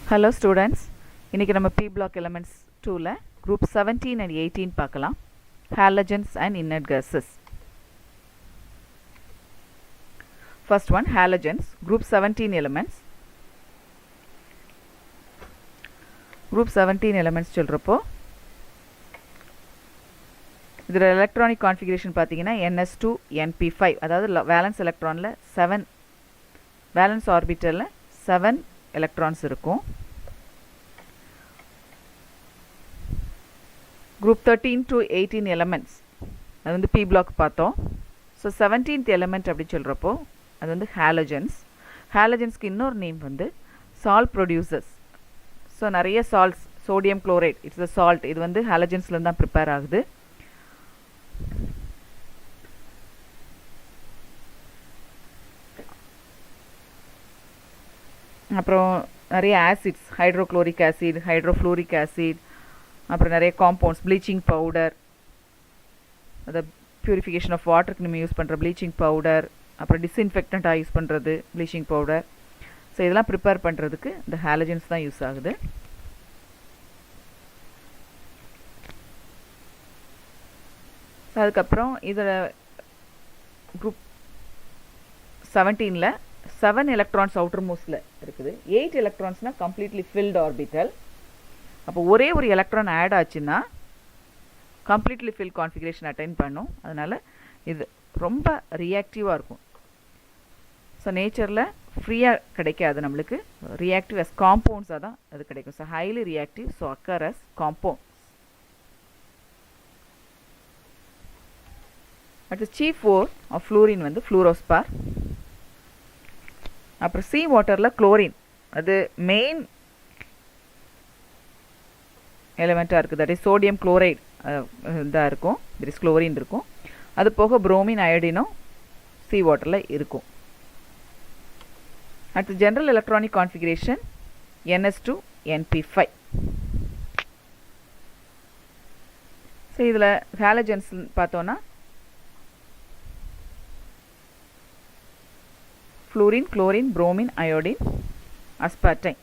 Hello students, இன்னைக்கு நம்ம P block elements 2ல group 17 and 18 பார்க்கலாம். Halogens and inert gases. First one, halogens, group 17 elements. Group 17 elements சொல்றப்போ இதோட electronic configuration பார்த்தீங்கன்னா ns2 np5, அதாவது valence electronல 7 valence orbitalல 7 electrons இருக்கும். Group 13 to 18 elements, அது வந்து P block பார்த்தோம். So 17th element அப்படி சொல்றப்போ அது வந்து halogens. Halogensக்கு இன்னொரு நேம் வந்து salt producers. So நிறைய salts, sodium chloride, it's a salt, இது வந்து halogensல தான் prepare ஆகுது. அப்புறம் நிறைய acids, hydrochloric acid, hydrofluoric acid, அப்புறம் நிறைய காம்பவுண்ட்ஸ், ப்ளீச்சிங் பவுடர், அதை பியூரிஃபிகேஷன் ஆஃப் வாட்டருக்கு நம்ம யூஸ் பண்ணுற ப்ளீச்சிங் பவுடர், அப்புறம் டிஸ்இன்ஃபெக்டண்ட்டாக யூஸ் பண்ணுறது ப்ளீச்சிங் பவுடர். ஸோ இதெல்லாம் ப்ரிப்பேர் பண்ணுறதுக்கு இந்த ஹாலஜன்ஸ் தான் யூஸ் ஆகுது. அதுக்கப்புறம் இதில் குரூப் 17ல் 7 எலக்ட்ரான்ஸ் அவுட்டர் மோஸ்டில் இருக்குது. 8 எலக்ட்ரான்ஸ்னால் கம்ப்ளீட்லி ஃபில்டு ஆர்பிட்டல். அப்போ ஒரே ஒரு எலக்ட்ரான் ஆட் ஆச்சுன்னா கம்ப்ளீட்லி ஃபில் கான்ஃபிகரேஷன் அட்டைன் பண்ணும். அதனால் இது ரொம்ப ரியாக்டிவாக இருக்கும். ஸோ நேச்சரில் ஃப்ரீயாக கிடைக்காது நம்மளுக்கு, ரியாக்டிவ் அஸ் காம்பவுண்ட்ஸாக தான் அது கிடைக்கும். So highly reactive, so occur as compounds. அடுத்து C4 ஆஃப் ஃப்ளூரின் வந்து ஃப்ளூரோஸ்பார். அப்புறம் சி வாட்டரில் குளோரின், அது மெயின் எலிமெண்ட்டாக இருக்குது. தட் இஸ் சோடியம் குளோரைடு இதாக இருக்கும், தட் இஸ் குளோரின் இருக்கும். அது போக புரோமின், அயோடினும் சி வாட்டரில் இருக்கும். அடுத்து general electronic configuration ns2 np5. So இதில் ஹாலஜன்ஸ் பார்த்தோன்னா fluorine, chlorine, bromine, iodine, astatine.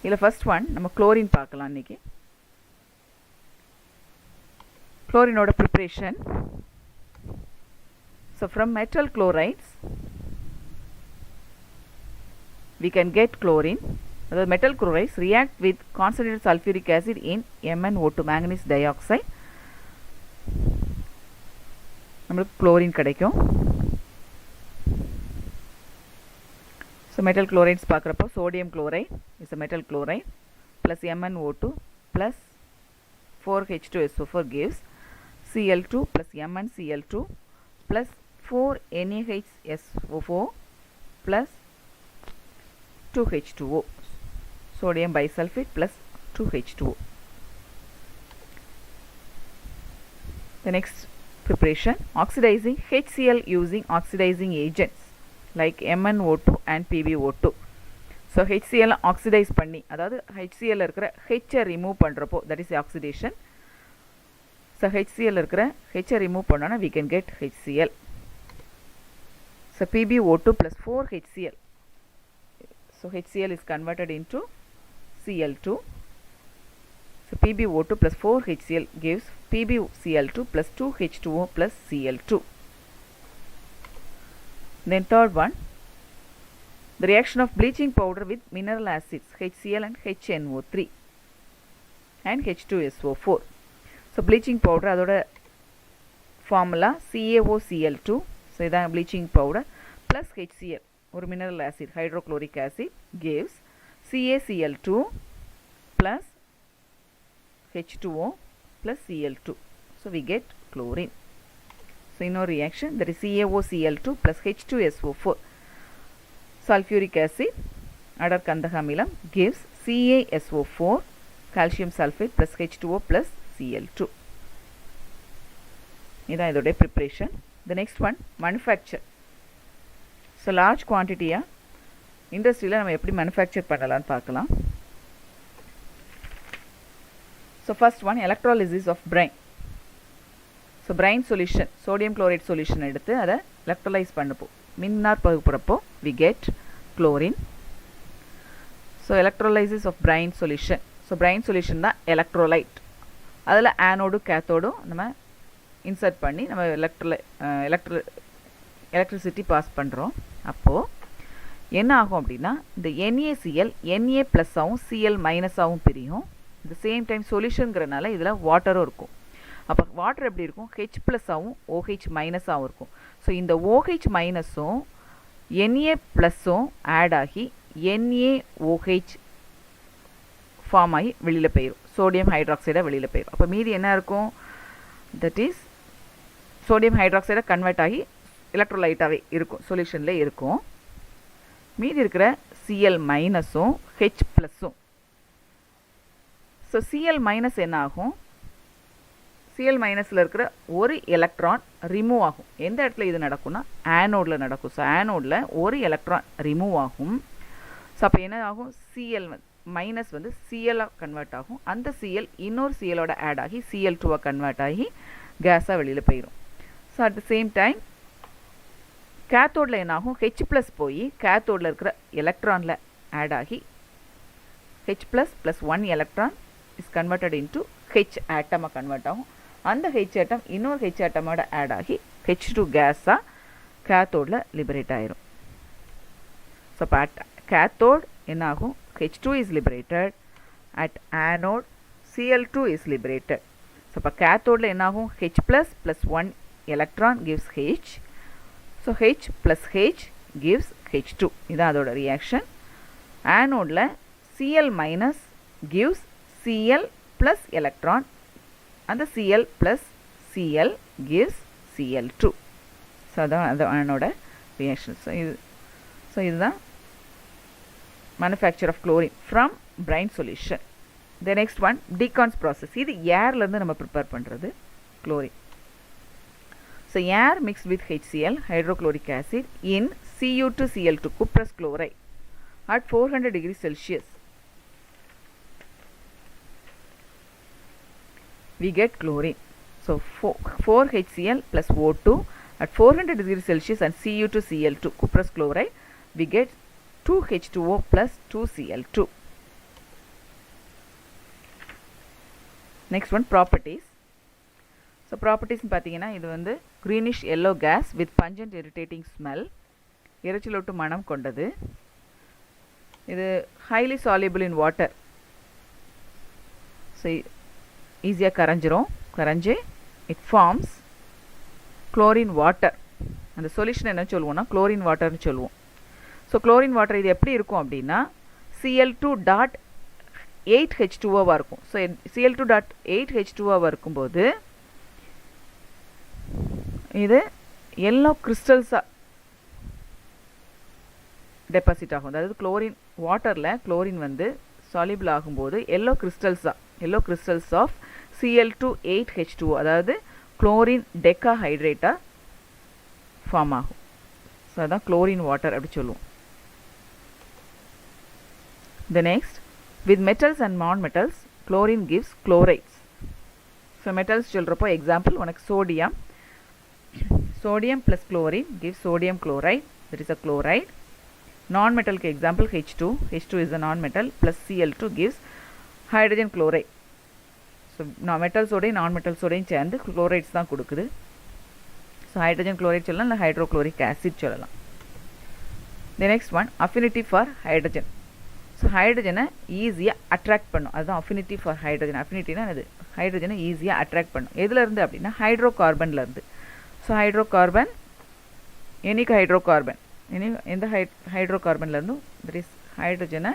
இதில் ஃபர்ஸ்ட் ஒன் நம்ம குளோரின் பார்க்கலாம் இன்னைக்கு. குளோரினோட ப்ரிப்ரேஷன். So from metal chlorides we can get chlorine. அதாவது மெட்டல் குளோரைட்ஸ் react with concentrated sulfuric acid in MnO2, manganese dioxide. நம்மளுக்கு குளோரின் கிடைக்கும். ஸோ மெட்டல் குளோரைட்ஸ் பார்க்குறப்போ sodium chloride is a metal chloride plus MnO2 plus 4H2SO4 gives Cl2 plus MnCl2 plus 4NaHSO4 plus 2H2O, sodium bisulfate plus 2H2O. The next preparation, oxidizing HCl using oxidizing agents like MnO2 and PbO2. So HCl oxidize பண்ணி, அதாவது HCl இருக்கிற H remove பண்ணுறப்போ, that is oxidation. So HCl இருக்கிற H remove பண்ணோன்னா we can get HCl. So PbO2 plus 4HCl. So HCl is converted into Cl2. So PbO2 plus 4HCl gives PbCl2 plus 2H2O plus Cl2. Then third one, the reaction of bleaching powder with mineral acids HCl and HNO3 and H2SO4. So bleaching powder அதோட formula CaOCl2. So இதான் bleaching powder plus HCl, ஒரு mineral acid, hydrochloric acid, gives CaCl2 plus H2O plus Cl2. So we get chlorine. So in our reaction, there is CaOCl2 plus H2SO4, sulfuric acid, adar kandahamilam, gives CaSO4, calcium sulfate plus H2O plus Cl2. இதான் இதோட preparation. The next one, manufacture. So large quantity இண்டஸ்ட்ரியில் நம்ம எப்படி manufacture பண்ணலான்னு பார்க்கலாம். So first one, electrolysis of brine. So brine solution, sodium chloride solution எடுத்து அதை electrolyze பண்ணப்போ மின்னார் பகுப்புறப்போ we get chlorine. So electrolysis of brine solution. So brine solution தான் electrolyte. அதில் ஆனோடு கேத்தோடும் நம்ம இன்சர்ட் பண்ணி நம்ம எலக்ட்ரிசிட்டி பாஸ் பண்ணுறோம். அப்போது என்ன ஆகும் அப்படின்னா இந்த NaCl Na ப்ளஸ்ஸாகவும் Cl மைனஸாகவும் பிரியும். இந்த சேம் டைம் சொல்யூஷனுங்கிறனால இதில் வாட்டரும் இருக்கும். அப்போ வாட்டர் எப்படி இருக்கும்? H ப்ளஸ்ஸாகவும் OH மைனஸாகவும் இருக்கும். ஸோ இந்த OH மைனஸும் Na ப்ளஸ்ஸும் ஆட் ஆகி NaOH ஃபார்ம் ஆகி வெளியில் போயிடும். சோடியம் ஹைட்ராக்சைடாக வெளியில் போயிடும். அப்போ மீதி என்ன இருக்கும்? தட் இஸ் சோடியம் ஹைட்ராக்சைடாக கன்வெர்ட் ஆகி எலக்ட்ரோலைட்டாகவே இருக்கும், சொல்யூஷனில் இருக்கும். மீதி இருக்கிற Cl மைனஸும் H ப்ளஸ்ஸும். ஸோ Cl மைனஸ் என்ன ஆகும்? Cl மைனஸில் இருக்கிற ஒரு எலக்ட்ரான் ரிமூவ் ஆகும். எந்த இடத்துல இது நடக்கும்னா ஆனோடில் நடக்கும். ஸோ ஆனோடில் ஒரு எலக்ட்ரான் ரிமூவ் ஆகும். ஸோ அப்போ என்ன ஆகும்? Cl மைனஸ் வந்து Cl-ஆக கன்வெர்ட் ஆகும். அந்த Cl இன்னொரு Cl-ஓட ஆட் ஆகி Cl2-ஆக கன்வெர்ட் ஆகி கேஸாக வெளியில் போயிடும். So at the same time கேத்தோடில் என்ன ஆகும்? H ப்ளஸ் போய் கேத்தோடில் இருக்கிற எலக்ட்ரானில் ஆட் ஆகி H plus plus 1 electron is converted into H ஆட்டமாக கன்வெர்ட் ஆகும். அந்த H ஆட்டம் இன்னொரு H ஆட்டமோட ஆட் ஆகி H2 கேஸாக கேத்தோடில் லிபரேட் ஆயிரும். ஸோ இப்போ அட் கேத்தோட் என்ன ஆகும்? H2 is liberated. At anode Cl2 is liberated. So இப்போ கேத்தோடில் என்ன ஆகும்? H plus plus 1 electron gives H. So H plus H gives H2. இதுதான் அதோட reaction. ஆனோடில் Cl minus gives Cl plus electron. அந்த Cl plus Cl gives Cl2. So அதான் அது ஆனோட reaction. So இதுதான் manufacture of chlorine from brine solution. The next one, Deacons process. இது ஏர்லேருந்து நம்ம prepare பண்ணுறது chlorine. So air mixed with HCl, hydrochloric acid, in Cu2Cl2, cuprous chloride at 400 degrees Celsius. We get chlorine. So 4HCl plus O2 at 400 degrees Celsius and Cu2Cl2, cuprous chloride, we get 2H2O plus 2Cl2. Next one, properties. So properties பார்த்தீங்கன்னா இது வந்து greenish yellow gas with pungent irritating smell, இரைச்சலூட்டு மனம் கொண்டது. இது highly soluble in water. So ஈஸியாக கரைஞ்சு it forms chlorine water. அந்த solution என்ன சொல்லுவோம்னா chlorine waterன்னு சொல்லுவோம். ஸோ குளோரின் வாட்டர் இது எப்படி இருக்கும் அப்படின்னா Cl2.8H2O இருக்கும். ஸோ Cl2.8H2O இருக்கும்போது இது எல்லோ கிறிஸ்டல்ஸாக டெபாசிட் ஆகும். அதாவது குளோரின் வாட்டரில் குளோரின் வந்து சால்யூபிள் ஆகும்போது எல்லோ கிறிஸ்டல்ஸ் ஆஃப் Cl2.8H2O, அதாவது குளோரின் டெக்காஹைட்ரேட்டாக ஃபார்ம் ஆகும். ஸோ அதான் குளோரின் வாட்டர் அப்படி சொல்லுவோம். The next, with metals and non-metals, chlorine gives chlorides. So metals சொல்கிறப்போ example உனக்கு sodium plus chlorine gives sodium chloride, that is a chloride. Non-metal க்கு example H2 is a non-metal, plus Cl2 gives hydrogen chloride. So metals ஓடையும் non-metals ஓடையும் சேர்ந்து chlorides தான் கொடுக்குது. So hydrogen chloride சொல்லலாம், இல்லை hydrochloric acid சொல்லலாம். The next one, affinity for hydrogen. So ஹைட்ரஜனை ஈஸியாக attract பண்ணும். அதுதான் அஃபினிட்டி ஃபார் ஹைட்ரஜன். அஃபினிட்டினா அது ஹைட்ரஜனை ஈஸியாக அட்ராக்ட் பண்ணும். எதுலேருந்து அப்படின்னா ஹைட்ரோகார்பன்லேருந்து. ஸோ ஹைட்ரோகார்பன் எந்த ஹைட்ரோகார்பன்லேருந்தும் தட் இஸ் ஹைட்ரஜனை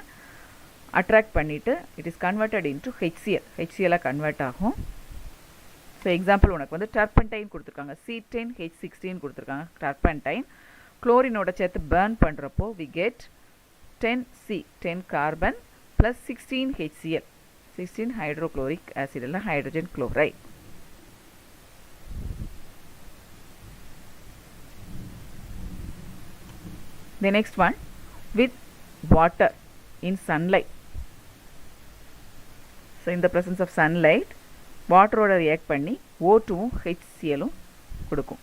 அட்ராக்ட் பண்ணிவிட்டு இட் இஸ் கன்வெர்டட் இன்டு ஹெச்சிஎலாக கன்வெர்ட் ஆகும். ஸோ எக்ஸாம்பிள் உனக்கு வந்து டர்பன்டைன் கொடுத்துருக்காங்க, C10 H16 கொடுத்துருக்காங்க டர்பன்டைன். குளோரினோட சேர்த்து பேர்ன் பண்ணுறப்போ we get 10 carbon plus 16 HCl, 16 hydrochloric acid இல்லை hydrogen chloride. The next one, with water in sunlight. So in the presence of sunlight, வாட்டரோட ரியாக்ட் பண்ணி O2வும் HClலும் கொடுக்கும்.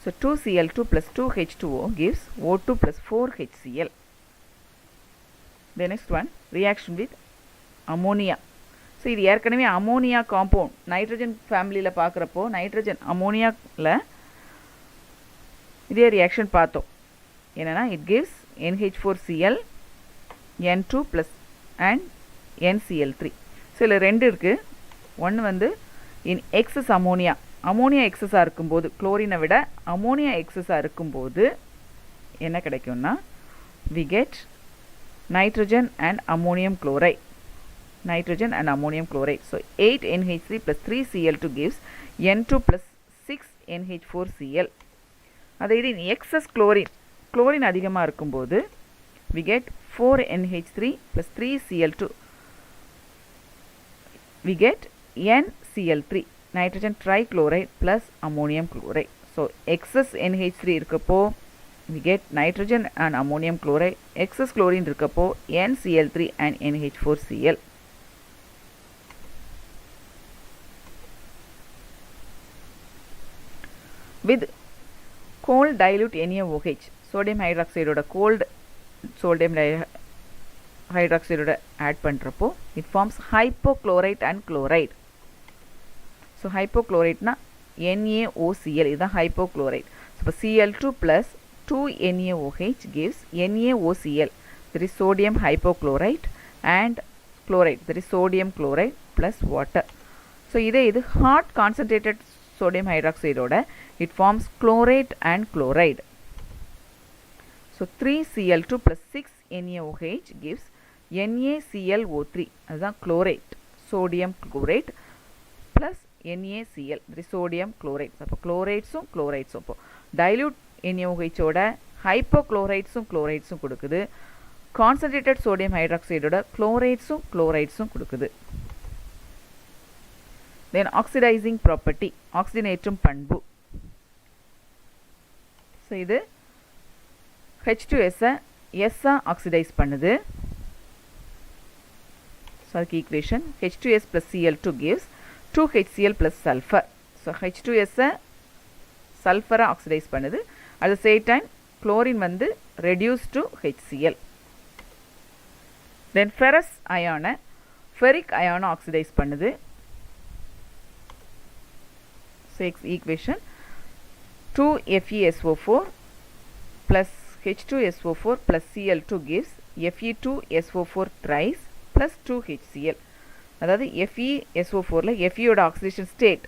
So So 2Cl2 plus 2H2O gives O2 plus 4HCl. The next one, reaction with ammonia. So இது ஏற்கனவே ammonia compound nitrogen ஃபேமிலியில் பார்க்குறப்போ nitrogen அமோனியாவில் இதே reaction பார்த்தோம். என்னென்னா it gives NH4Cl N2 plus and NCl3. So இதில் ரெண்டு இருக்குது. ஒன்று வந்து இன் எக்ஸஸ் அமோனியா எக்ஸஸாக இருக்கும்போது குளோரினை விட அமோனியா எக்ஸஸாக இருக்கும்போது என்ன கிடைக்கும்னா we get nitrogen and ammonium chloride. So 8NH3 plus 3Cl2 gives N2 plus 6NH4Cl. அதே இது எக்ஸஸ் குளோரின் அதிகமாக இருக்கும்போது we get 4NH3 plus 3Cl2. We get NCl3, nitrogen trichloride plus ammonium chloride. So excess NH3 இருக்கப்போ we get nitrogen and ammonium chloride. Excess chlorine இருக்கப்போ NCl3 and NH4Cl. With cold dilute NaOH, sodium hydroxide ஓட cold sodium hydroxide ஓட add பண்ணுறப்போ it forms hypochlorite and chloride. So hypochlorite na NaOCl, இதுதான் hypochlorite. So Cl2 plus 2NaOH gives NaOCl. There is sodium hypochlorite and chloride. There is sodium chloride plus water. So இது hot concentrated sodium hydroxide ஓட it forms chlorate and chloride. So 3Cl2 plus 6NaOH gives NaClO3. அதுதான் chlorate, sodium chlorate plus NaCl. There is sodium chloride. அப்போ chlorideஸும் chlorideஸும் இப்போ dilute NaOH ஓட hypochlorideஸும் chlorideஸும் கொடுக்குது. concentrated sodium hydroxide ஓட chlorideஸும் கொடுக்குது. Then oxidizing property, oxygenation பண்பு. So இது H2S S oxidize பண்ணுது. So அதுக்கு equation H2S plus Cl2 gives 2HCl plus sulfur. So H2S sulfur oxidize பண்ணுது. At the same time chlorine வந்து reduced to HCl. Then ferrous ion ferric ion oxidize பண்ணுது. So equation 2FeSO4 plus H2SO4 plus Cl2 gives Fe2SO4 thrice plus 2HCl. அதாவது FeSO4ல Fe ஓட oxidation state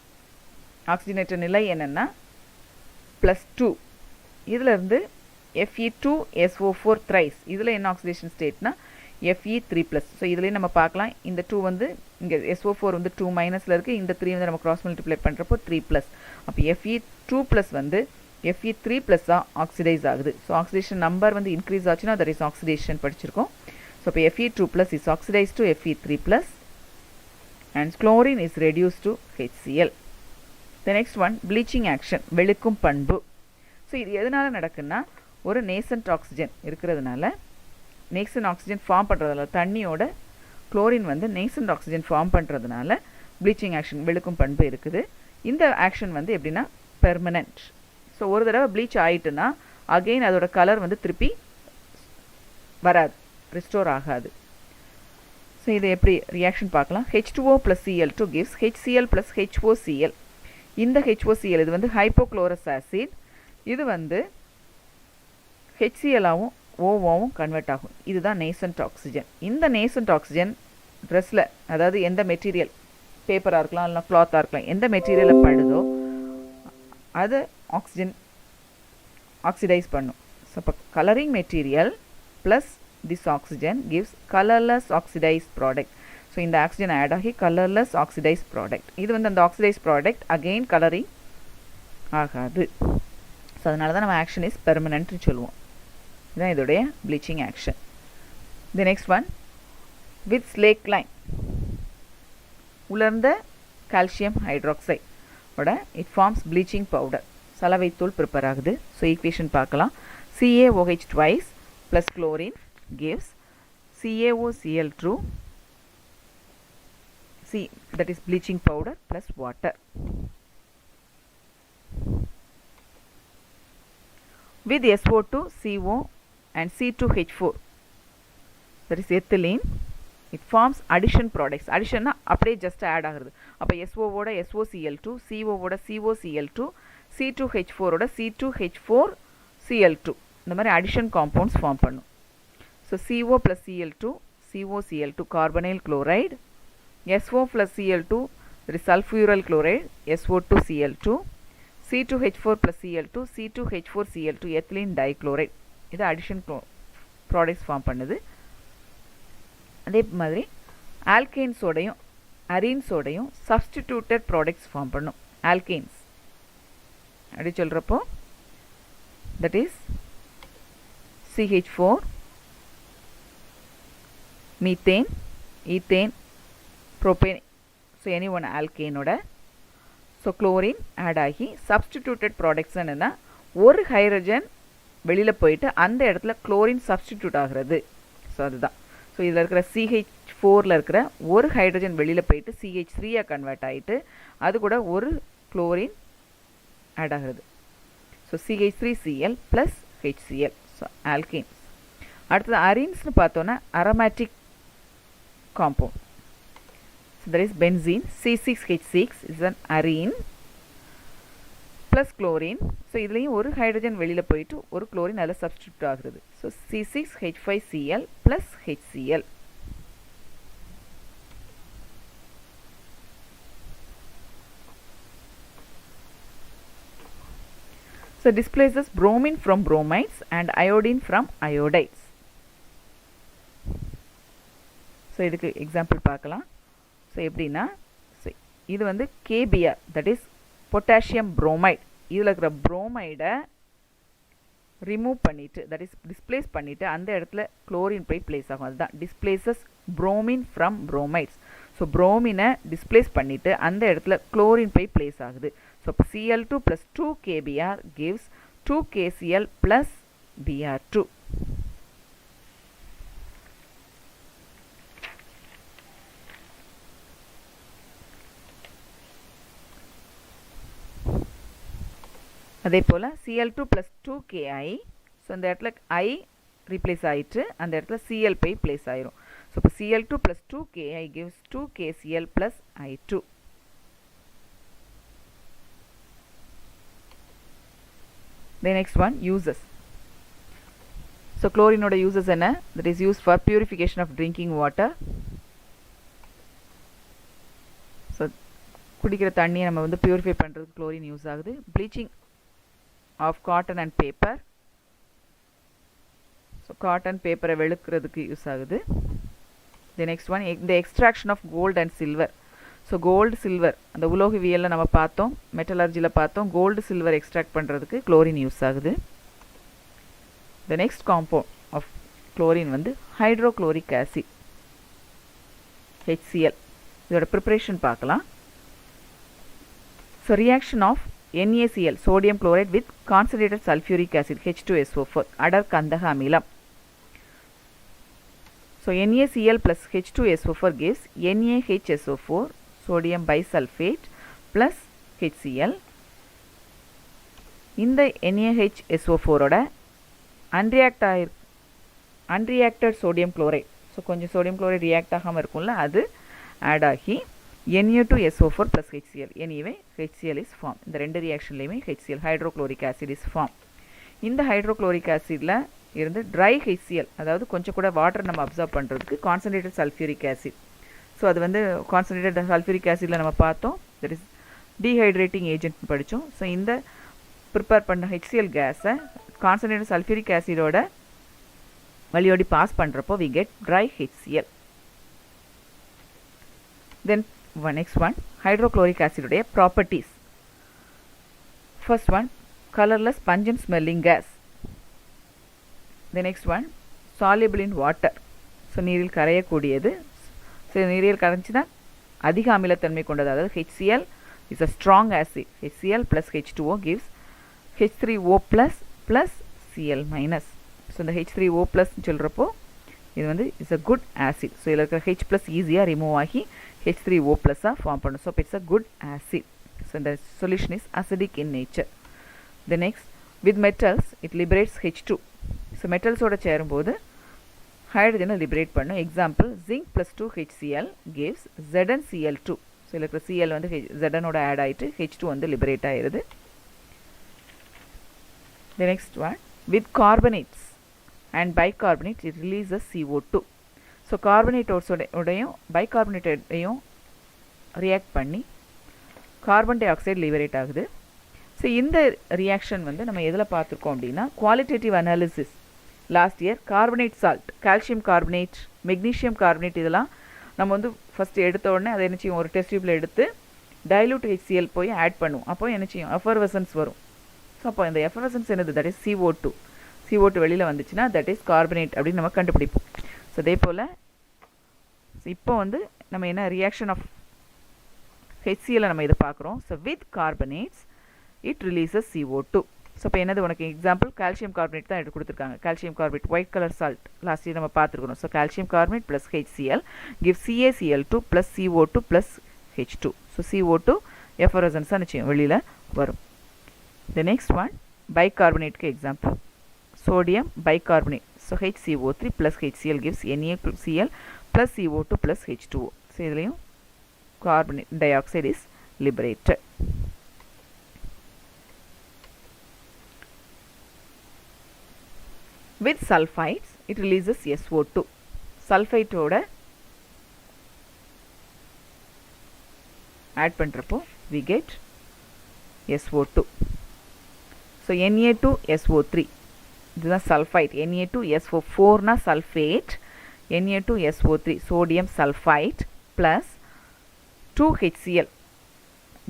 oxygenated நிலை என்னன்னா plus 2. இதில் இருந்து Fe2SO4 thrice. இதில் என்ன oxidation stateனா Fe3 plus. ஸோ இதுலேயே நம்ம பார்க்கலாம் இந்த 2 வந்து இங்கே SO4 வந்து 2 மைனஸில் இருக்குது, இந்த 3 வந்து நம்ம cross multiply பண்ணுறப்போ 3 plus. அப்போ Fe2 plus வந்து Fe3 plus ஆக்சிடைஸ் ஆகுது. ஸோ ஆக்சிடேஷன் நம்பர் வந்து இன்க்ரீஸ் ஆச்சுன்னா தட் இஸ் ஆக்சிடேஷன் படிச்சிருக்கோம். ஸோ இப்போ Fe2 plus is oxidized to Fe3 plus and chlorine is reduced to HCl. The next one, bleaching action, வெளுக்கும் பண்பு. So இது எதனால் நடக்குன்னா ஒரு நேசன்ட் ஆக்சிஜன் இருக்கிறதுனால நேசன்ட் ஆக்சிஜன் ஃபார்ம் பண்ணுறதுனால தண்ணியோட குளோரின் வந்து நேசன்ட் ஆக்சிஜன் ஃபார்ம் பண்ணுறதுனால ப்ளீச்சிங் ஆக்ஷன் வெளுக்கும் பண்பு இருக்குது. இந்த ஆக்ஷன் வந்து எப்படின்னா பெர்மனன்ட். ஸோ ஒரு தடவை ப்ளீச் ஆகிட்டுன்னா அகெயின் அதோட கலர் வந்து திருப்பி வராது, ரிஸ்டோர் ஆகாது. ஸோ இது எப்படி ரியாக்ஷன் பார்க்கலாம். H2O plus Cl2 gives HCl plus HOCl. இந்த HOCl இது வந்து ஹைப்போக்ளோரஸ் ஆசிட், இது வந்து HCl-ஆவும் ஓவாவும் கன்வெர்ட் ஆகும். இதுதான் நேசன்ட் ஆக்சிஜன். இந்த நேசன்ட் ஆக்சிஜன் ட்ரெஸ்ஸில், அதாவது எந்த மெட்டீரியல், பேப்பராக இருக்கலாம் இல்லைனா கிளாத்தாக இருக்கலாம், எந்த மெட்டீரியலில் படுதோ அது ஆக்சிஜன் ஆக்சிடைஸ் பண்ணும். ஸோ இப்போ colouring material plus this oxygen gives colourless oxidise product. So இந்த ஆக்சிஜன் ஆட் ஆகி கலர்லெஸ் ஆக்சிடைஸ் ப்ராடக்ட். இது வந்து அந்த ஆக்சிடைஸ் ப்ராடக்ட் அகெயின் கலரிங் ஆகாது. ஸோ அதனால தான் நம்ம ஆக்ஷன் இஸ் பெர்மனன்ட்னு சொல்லுவோம். இதுதான் இதோடைய bleaching action. The next one, with slaked lime உலர்ந்த கால்சியம் ஹைட்ராக்சைடு ஓட இட் ஃபார்ம்ஸ் ப்ளீச்சிங் பவுடர், சலவைத்தூள் ப்ரிப்பேர் ஆகுது. ஸோ ஈக்குவேஷன் பார்க்கலாம். CaOH twice plus chlorine gives CaOCl2, that is bleaching powder plus water. with SO2, CO and C2H4, that is ethylene. It forms addition products. Addition na அப்படியே just add ஆகுது. அப்போ SO ஓட SOCl2, CO ஓட COCl2, C2H4 ஓட C2H4Cl2 இந்த மாதிரி addition compounds form பண்ணும். So CO plus Cl2, COCl2 carbonyl chloride, SO plus Cl2 that is sulfuryl chloride, SO2Cl2, C2H4 plus Cl2, C2H4Cl2 ethylene dichloride. இது addition products form பண்ணுது. அதே மாதிரி ஆல்கேன்ஸோடையும் அரீன்ஸோடையும் சப்ஸ்டிடியூட்டட் ப்ராடக்ட்ஸ் ஃபார்ம் பண்ணும். ஆல்கேன்ஸ் அப்படி சொல்கிறப்போ that is CH4, methane, ethane, propane. So any one ஆல்கேனோட ஸோ குளோரின் ஆட் ஆகி சப்ஸ்டிடியூட்டட் ப்ராடக்ட்ஸ் என்னென்னா ஒரு ஹைட்ரஜன் வெளியில் போயிட்டு அந்த இடத்துல குளோரின் சப்ஸ்டிடியூட் ஆகிறது. ஸோ அதுதான். ஸோ இதில் இருக்கிற CH4ல் இருக்கிற ஒரு ஹைட்ரஜன் வெளியில் போயிட்டு CH3 கன்வெர்ட் ஆகிட்டு அது கூட ஒரு குளோரின் ஆட் ஆகிறது. So CH3Cl plus HCl. So alkanes. அடுத்தது அரீன்ஸ்னு பார்த்தோன்னா aromatic compound. So that is benzene. C6H6 is an arene plus chlorine. So இதுலேயும் ஒரு ஹைட்ரஜன் வெளியில் போயிட்டு ஒரு குளோரின் அதில் சப்ஸ்டிடியூட் ஆகுறது. So C6H5Cl plus HCl. So displaces bromine from bromides and iodine from iodides. So இதுக்கு எக்ஸாம்பிள் பார்க்கலாம். So எப்படின்னா இது வந்து KBr that is potassium bromide. இதில் இருக்கிற புரோமைடை ரிமூவ் பண்ணிவிட்டு தட் இஸ் டிஸ்பிளேஸ் பண்ணிவிட்டு அந்த இடத்துல குளோரின் போய் பிளேஸ் ஆகும். அதுதான் displaces bromine from bromides. So புரோமினை டிஸ்பிளேஸ் பண்ணிவிட்டு அந்த இடத்துல குளோரின் போய் பிளேஸ் ஆகுது. ஸோ இப்போ Cl2 plus 2 KBr gives 2 KCl plus Br2. அதே போல் Cl2 plus 2 Ki. ஸோ அந்த இடத்துல I ரீப்ளேஸ் ஆகிட்டு அந்த இடத்துல Cl போய் பிளேஸ் ஆயிரும். ஸோ இப்போ Cl2 plus 2 Ki gives 2 KCl plus I2. The next one, uses. So chlorine oda uses என்ன? That is used for purification of drinking water. So குடிக்கிற தண்ணியை நம்ம வந்து பியூரிஃபை பண்ணுறதுக்கு chlorine யூஸ் ஆகுது. Bleaching of cotton and paper. So cotton paper வெளுக்கிறதுக்கு use ஆகுது. The next one, the extraction of gold and silver. So gold silver அந்த உலோகவியலில் நம்ம பார்த்தோம், மெட்டலர்ஜியில் பார்த்தோம். கோல்டு சில்வர் எக்ஸ்ட்ராக்ட் பண்ணுறதுக்கு குளோரின் யூஸ் ஆகுது. The next compound of chlorine வந்து ஹைட்ரோக்ளோரிக் ஆசிட் HCl. இதோட ப்ரிப்பரேஷன் பார்க்கலாம். So reaction of NaCl sodium chloride with concentrated sulphuric acid H2SO4 அடர் கந்தக அமிலம். So NaCl plus H2SO4 gives NaHSO4 sodium bisulfate plus HCl. இந்த NaHSO4 ஓட unreacted sodium chloride, so கொஞ்சம் sodium chloride react ஆகாமல் இருக்கும்ல, அது ஆட் ஆகி Na2SO4 plus HCl. Anyway HCl is formed. இந்த ரெண்டு ரியாக்ஷன்லேயுமே HCl hydrochloric acid is form. இந்த ஹைட்ரோக்ளோரிக் ஆசிடில் இருந்து ட்ரை HCl, அதாவது கொஞ்சம் கூட வாட்டர் நம்ம அப்சர்வ் பண்ணுறதுக்கு கான்சன்ட்ரேட்டட் சல்ஃபியூரிக் ஆசிட். ஸோ அது வந்து கான்சன்ட்ரேட்டட் சல்ஃபியூரிக் ஆசிடில் நம்ம பார்த்தோம், தட் இஸ் டீஹைட்ரேட்டிங் ஏஜென்ட் படித்தோம். ஸோ இந்த ப்ரிப்பேர் பண்ண HCl கேஸை கான்சன்ட்ரேட்டட் சல்ஃபியூரிக் ஆசிடோட வழியோடி பாஸ் பண்ணுறப்போ we get dry HCl. Then next one, hydrochloric ஆசிடோடைய properties. First one, colourless pungent smelling gas. The next one, soluble in water. So நீரில் கரையக்கூடியது. ஸோ நீரில் கரைஞ்சினா அதிக அமிலத்தன்மை கொண்டது. அதாவது HCl is a strong acid. HCl plus H2O gives H3O plus Cl minus. So இந்த H3O plus சொல்கிறப்போ இது வந்து is a good acid. So இதில் இருக்கிற H plus ஈஸியாக ரிமூவ் ஆகி H3O plus ஃபார்ம் பண்ணும். So it's a good acid. So இந்த solution is acidic in nature. The next, with metals it liberates H2. so metals ஓட சேரும்போது ஹைட்ரஜனை liberate பண்ணும். Example zinc plus 2 HCl gives ZnCl2. So இதில் இருக்கிற Cl வந்து Znோட add ஆகிட்டு H2 வந்து லிபரேட் ஆகிடுது. The next one, with carbonates and bicarbonates it releases CO2. So கார்பனேட்டோடையும் பைகார்பனேட்டையும் ரியாக்ட் பண்ணி கார்பன் டை ஆக்சைடு லிபரேட் ஆகுது. ஸோ இந்த ரியாக்ஷன் வந்து நம்ம எதில் பார்த்துருக்கோம் அப்படின்னா qualitative analysis last year carbonate salt, calcium carbonate, magnesium carbonate இதெல்லாம் நம்ம வந்து ஃபஸ்ட்டு எடுத்த உடனே அதை என்ன செய்யும், ஒரு டெஸ்ட் டியூப்பில் எடுத்து டைலூட் HCl போய் ஆட் பண்ணுவோம். அப்போ என்ன செய்யும், எஃபர்வசன்ஸ் வரும். ஸோ அப்போ இந்த எஃபர்வசன்ஸ் என்னது, தட் இஸ் CO2 வெளியில் வந்துச்சுன்னா தட் இஸ் கார்பனேட் அப்படின்னு நம்ம கண்டுபிடிப்போம். ஸோ அதே போல் இப்போ வந்து நம்ம என்ன ரியாக்ஷன் ஆஃப் HCl நம்ம இதை பார்க்குறோம். So with carbonates it releases CO2. So இப்போ என்னது உனக்கு எக்ஸாம்பிள் கால்சியம் கார்பனேட் தான் எடுத்து கொடுத்துருக்காங்க. Calcium carbonate white colour salt last year நம்ம பார்த்துருக்கணும். So calcium carbonate plus HCl give CaCl2 plus CO2 plus H2. So CO2 எஃபரசன்ஸாக நிச்சயம் வெளியில் வரும். த நெக்ஸ்ட் ஒன் பைகார்பனேட்க்கு example sodium bicarbonate. So HCO3 plus HCl gives NaCl plus CO2 plus H2O. So இதுலேயும் carbon dioxide is liberated. With sulfides it releases SO2. Sulfide ஓட add பண்றப்போ we get SO2. So Na2SO3 இதுதான் sulfide. Na2SO4 னா sulfate, Na2SO3 sodium sulfide plus 2 HCl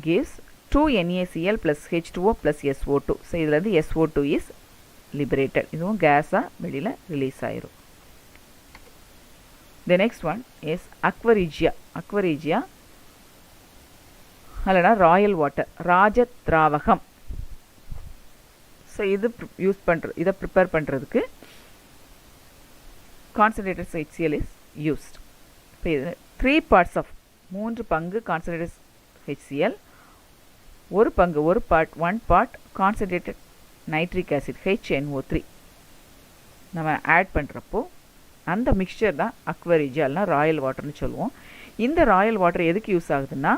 gives 2 NaCl plus H2O plus SO2. So இதில் வந்து SO2 is liberated. இதுவும் கேஸாக வெளியில் release ஆயிரும். The next one is aqua regia அல்லனா ராயல் வாட்டர், ராஜ திராவகம். ஸோ இது இதை ப்ரிப்பேர் பண்ணுறதுக்கு கான்சன்ட்ரேட்டட் HCl is used. இப்போ இது 3 parts of 3 பங்கு கான்சன்ட்ரேட்டட் HCl, ஒரு part concentrated nitric acid HNO3 நம்ம ஆட் பண்ணுறப்போ அந்த மிக்சர் தான் அக்வரிஜியால்னா ராயல் வாட்டர்னு சொல்லுவோம். இந்த ராயல் வாட்டர் எதுக்கு யூஸ் ஆகுதுன்னா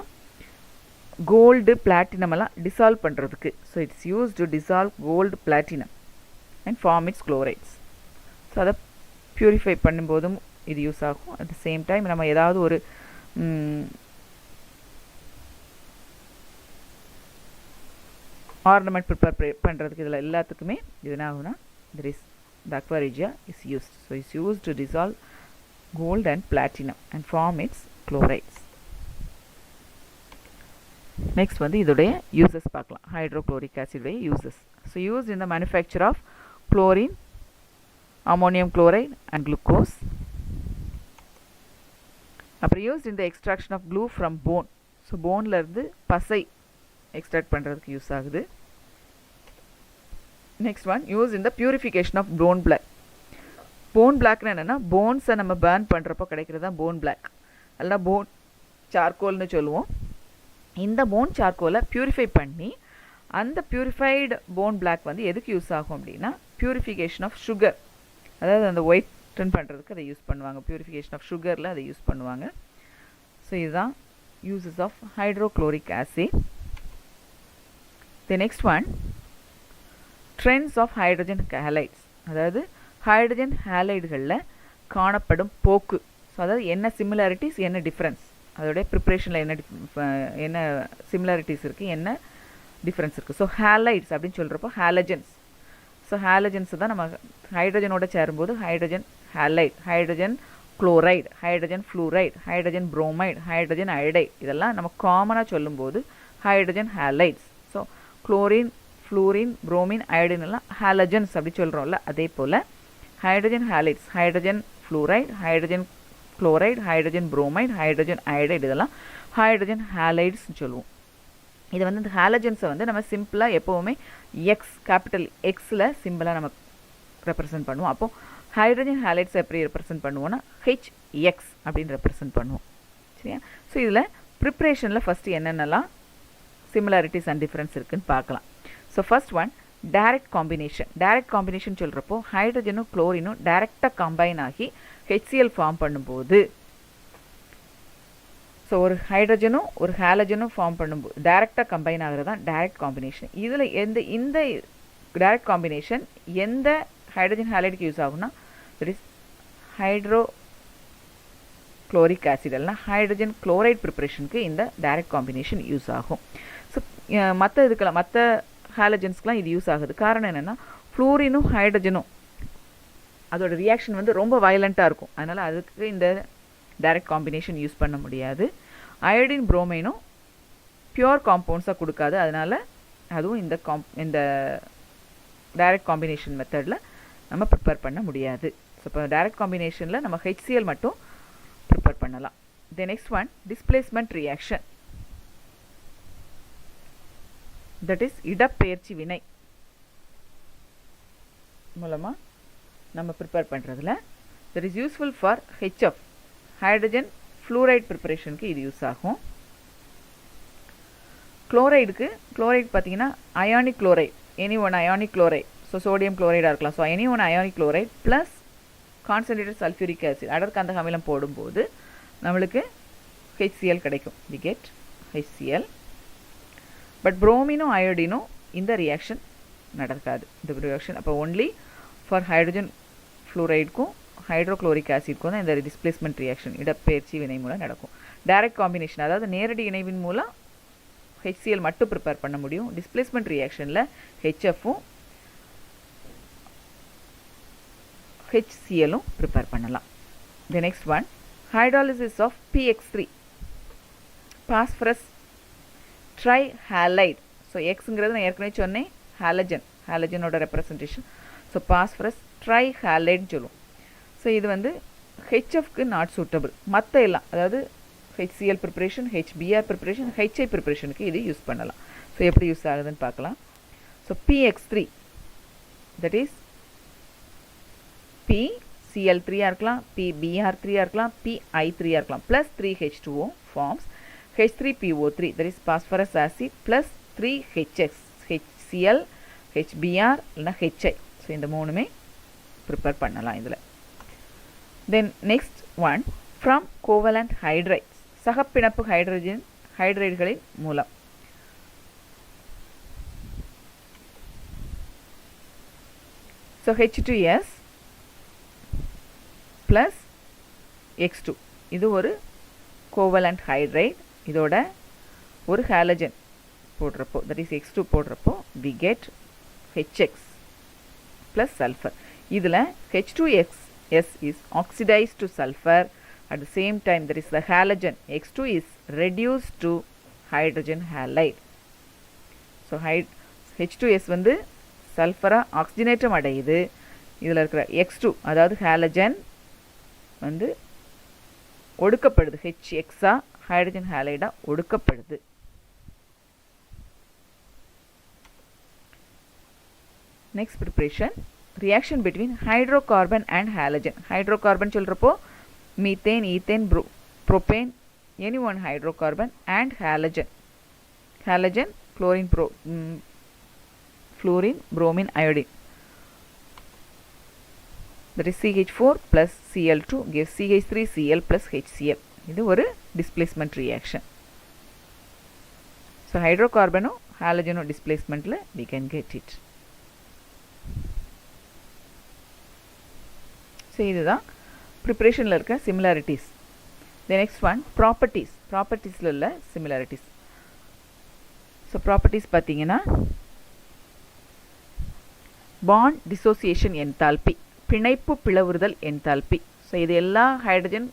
கோல்டு பிளாட்டினம் எல்லாம் டிசால்வ் பண்ணுறதுக்கு. So it's use to dissolve gold platinum and form its chlorides. So அதை ப்யூரிஃபை பண்ணும்போதும் இது யூஸ் ஆகும். அட் த சேம் டைம் நம்ம ஏதாவது ஒரு ஆர்னமெண்ட் ப்ரிப்பேர் பண்ணுறதுக்கு இதில் எல்லாத்துக்குமே இது என்ன ஆகுனா the aqua regia is used. So it's used to dissolve gold and platinum and form its chlorides. Next வந்து இதோடைய uses பார்க்கலாம். Hydrochloric acid உடைய uses. So used in the manufacture of chlorine, ammonium chloride and glucose. அப்புறம் used in the extraction of glue from bone. So boneல இருந்து பசை extract பண்ணுறதுக்கு use ஆகுது. Next one use in the purification of bone black. Bone பிளாக்னு என்னென்னா போன்ஸை நம்ம burn பண்ணுறப்போ கிடைக்கிறது தான் போன் பிளாக், அல்லனா போன் சார்கோல்னு சொல்லுவோம். இந்த போன் சார்கோலை பியூரிஃபை பண்ணி அந்த பியூரிஃபைடு போன் பிளாக் வந்து எதுக்கு யூஸ் ஆகும் அப்படின்னா பியூரிஃபிகேஷன் ஆஃப் சுகர், அதாவது அந்த ஒயிட்டன் பண்ணுறதுக்கு அதை யூஸ் பண்ணுவாங்க. பியூரிஃபிகேஷன் ஆஃப் சுகரில் அதை யூஸ் பண்ணுவாங்க. ஸோ இதுதான் uses of hydrochloric acid. The next one, trends of hydrogen halides. அதாவது ஹைட்ரஜன் ஹாலைடுகளில் காணப்படும் போக்கு. ஸோ அதாவது என்ன சிமிலாரிட்டிஸ் என்ன டிஃப்ரென்ஸ், அதோடைய ப்ரிப்ரேஷனில் என்ன சிமிலாரிட்டிஸ் இருக்குது, என்ன டிஃப்ரென்ஸ் இருக்குது. ஸோ ஹாலைட்ஸ் அப்படின்னு சொல்கிறப்போ ஹாலஜன்ஸ். ஸோ ஹாலஜன்ஸ் தான் நம்ம ஹைட்ரஜனோட சேரும்போது hydrogen halide, hydrogen chloride, hydrogen fluoride, hydrogen bromide, hydrogen iodide, இதெல்லாம் நம்ம காமனாக சொல்லும்போது hydrogen halides. So chlorine, fluorine, bromine, iodine எல்லாம் ஹாலஜன்ஸ் அப்படி சொல்கிறோம்ல, அதே போல் hydrogen halides, hydrogen fluoride, hydrogen chloride, hydrogen bromide, hydrogen iodide, இதெல்லாம் ஹைட்ரஜன் ஹாலைட்ஸ்னு சொல்லுவோம். இது வந்து இந்த ஹாலஜன்ஸை வந்து நம்ம சிம்பிளாக எப்போவுமே எக்ஸ், கேபிட்டல் எக்ஸில் சிம்பிளாக நம்ம ரெப்ரசன்ட் பண்ணுவோம். அப்போது ஹைட்ரஜன் ஹாலைட்ஸ் எப்படி ரெப்ரசன்ட் பண்ணுவோம்னா HX அப்படின்னு ரெப்ரசன்ட் பண்ணுவோம். சரியா? ஸோ இதில் ப்ரிப்ரேஷனில் ஃபஸ்ட்டு என்னென்னலாம் similarities and difference இருக்குன்னு பார்க்கலாம். So first one, direct combination சொல்கிறப்போ ஹைட்ரஜனும் குளோரினும் டைரெக்டாக கம்பைன் ஆகி HCl ஃபார்ம் பண்ணும்போது, ஸோ ஒரு ஹைட்ரஜனும் ஒரு ஹாலஜனும் ஃபார்ம் பண்ணும்போது டைரெக்டாக கம்பைன் ஆகிறது தான் டைரக்ட் காம்பினேஷன். இதில் இந்த டைரக்ட் காம்பினேஷன் எந்த ஹைட்ரஜன் ஹாலைடுக்கு யூஸ் ஆகும்னா, that is hydro chloric acid இல்லைனா ஹைட்ரஜன் குளோரைட் ப்ரிப்பரேஷனுக்கு இந்த டைரக்ட் காம்பினேஷன் யூஸ் ஆகும். ஸோ மற்ற ஹாலஜன்ஸ்க்கெலாம் இது யூஸ் ஆகுது. காரணம் என்னென்னா, ஃப்ளூரினும் ஹைட்ரஜனும் அதோட ரியாக்ஷன் வந்து ரொம்ப வயலண்ட்டாக இருக்கும். அதனால் அதுக்கு இந்த டைரக்ட் காம்பினேஷன் யூஸ் பண்ண முடியாது. அயோடின் புரோமைனும் பியூர் காம்பவுண்ட்ஸாக கொடுக்காது. அதனால் அதுவும் இந்த டைரக்ட் காம்பினேஷன் மெத்தடில் நம்ம ப்ரிப்பேர் பண்ண முடியாது. ஸோ இப்போ டைரக்ட் காம்பினேஷனில் நம்ம HCl மட்டும் ப்ரிப்பேர் பண்ணலாம். The next one displacement reaction, that is இடப்பெயர்ச்சி வினை மூலமாக நம்ம ப்ரிப்பேர் பண்ணுறதுல that is useful for HF hydrogen fluoride ப்ரிப்பரேஷனுக்கு இது யூஸ் ஆகும். குளோரைடு பார்த்தீங்கன்னா ionic chloride, any one ionic chloride, so sodium குளோரைடாக இருக்கலாம். So any one ionic chloride plus concentrated sulphuric acid அடர்கந்தக அமிலம் போடும்போது நம்மளுக்கு HCl கிடைக்கும். We get HCl. பட் புரோமினும் அயோடினும் இந்த ரியாக்ஷன் நடக்காது. இந்த ரியாக்ஷன் அப்போ ஒன்லி ஃபார் ஹைட்ரஜன் ஃப்ளூரைடுக்கும் ஹைட்ரோக்ளோரிக் ஆசிட்க்கும் தான் இந்த டிஸ்பிளேஸ்மெண்ட் ரியாக்ஷன் இடப்பெயர்ச்சி வினை மூலம் நடக்கும். டைரக்ட் காம்பினேஷன் அதாவது நேரடி இணைவின் மூலம் HCl மட்டும் ப்ரிப்பேர் பண்ண முடியும். டிஸ்பிளேஸ்மெண்ட் ரியாக்ஷனில் HFும் HClலும் ப்ரிப்பேர் பண்ணலாம். The next one hydrolysis of PX3 phosphorus tri halide. So எக்ஸுங்கிறது நான் ஏற்கனவே சொன்னேன் ஹாலஜனோட ரெப்ரசன்டேஷன். ஸோ பாஸ்பரஸ் ட்ரை ஹாலைட்னு சொல்லுவோம். ஸோ இது வந்து HFக்கு நாட் சூட்டபிள். மற்ற எல்லாம் அதாவது HCl preparation, HBr preparation, HI ப்ரிப்பரேஷனுக்கு இது யூஸ் பண்ணலாம். ஸோ எப்படி யூஸ் ஆகுதுன்னு பார்க்கலாம். So PX3 that is PCl3 இருக்கலாம், PBr3 இருக்கலாம், PI3 இருக்கலாம், plus 3H2O forms H3PO3 that is phosphorus acid plus 3HX HCl HBr இல்லைனா HI. ஸோ இந்த மூணுமே ப்ரிப்பேர் பண்ணலாம் இதில். Then next one from covalent hydrides சகப்பிணப்பு ஹைட்ரைடுகளின் மூலம். ஸோ H2S plus X2 இது ஒரு கோவலண்ட் ஹைட்ரைட். இதோட ஒரு ஹாலஜன் போடுறப்போ தட் இஸ் X2 போடுறப்போ we get HX plus sulfur. இதில் H2X is oxidized to sulfur. At the same time there is the halogen X2 is reduced to hydrogen halide. So H2S வந்து சல்ஃபரா ஆக்சிஜனேற்றம் அடையுது. இதில் இருக்கிற X2 அதாவது halogen வந்து ஒடுக்கப்படுது, HXஆ ஹைட்ரஜன் ஹாலைடாக ஒடுக்கப்படுது. Next preparation reaction between hydrocarbon and halogen. Hydrocarbon சொல்கிறப்போ methane, ethane, propane, any one hydrocarbon and halogen. Halogen fluorine, bromine, iodine. That is CH4 plus Cl2 gives CH3Cl plus HCl. இது ஒரு displacement reaction. So hydrocarbon halogen displacement la we can get it. So இதுதான் preparationல இருக்க similarities. The next one propertiesல உள்ள similarities. So properties பார்த்தீங்கன்னா bond dissociation enthalpy, பிணைப்பு பிளவுறுதல் enthalpy. So இது எல்லா hydrogen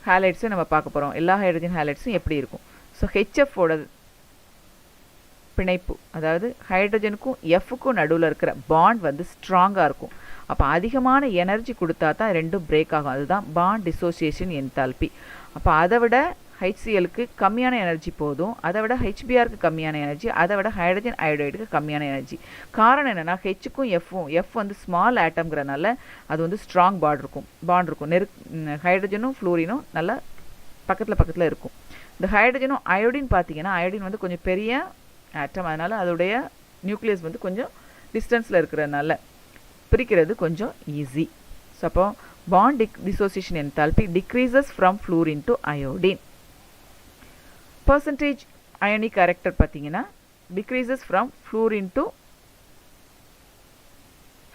ஹாலைட்ஸும் நம்ம பார்க்க போகிறோம். எல்லா ஹைட்ரஜன் ஹாலைட்ஸும் எப்படி இருக்கும். ஸோ ஹெச்எஃப்போட பிணைப்பு அதாவது ஹைட்ரஜனுக்கும் எஃப்க்கும் நடுவில் இருக்கிற பாண்ட் வந்து ஸ்ட்ராங்காக இருக்கும். அப்போ அதிகமான எனர்ஜி கொடுத்தா தான் ரெண்டும் பிரேக் ஆகும். அதுதான் பாண்ட் டிசோசியேஷன் என்தால்பி. அப்போ அதை விட HClக்கு கம்மியான எனர்ஜி போதும், அதை விட HBrக்கு கம்மியான எனர்ஜி, அதை விட ஹைட்ரஜன் அயோடைடுக்கு கம்மியான எனர்ஜி. காரணம் என்னென்னா ஹெச்சுக்கும் எஃப் வந்து ஸ்மால் ஆட்டம்ங்கிறனால அது வந்து ஸ்ட்ராங் பாண்ட் இருக்கும். ஹைட்ரஜனும் ஃப்ளூரினும் நல்லா பக்கத்தில் இருக்கும். இந்த ஹைட்ரஜனும் அயோடின் பார்த்தீங்கன்னா அயோடின் வந்து கொஞ்சம் பெரிய ஆட்டம், அதனால் அதோடைய நியூக்ளியஸ் வந்து கொஞ்சம் டிஸ்டன்ஸில் இருக்கிறதுனால பிரிக்கிறது கொஞ்சம் ஈஸி. ஸோ அப்போ bond dissociation enthalpy decreases from fluorine to iodine. Percentage ionic character பார்த்தீங்கன்னா decreases from fluorine to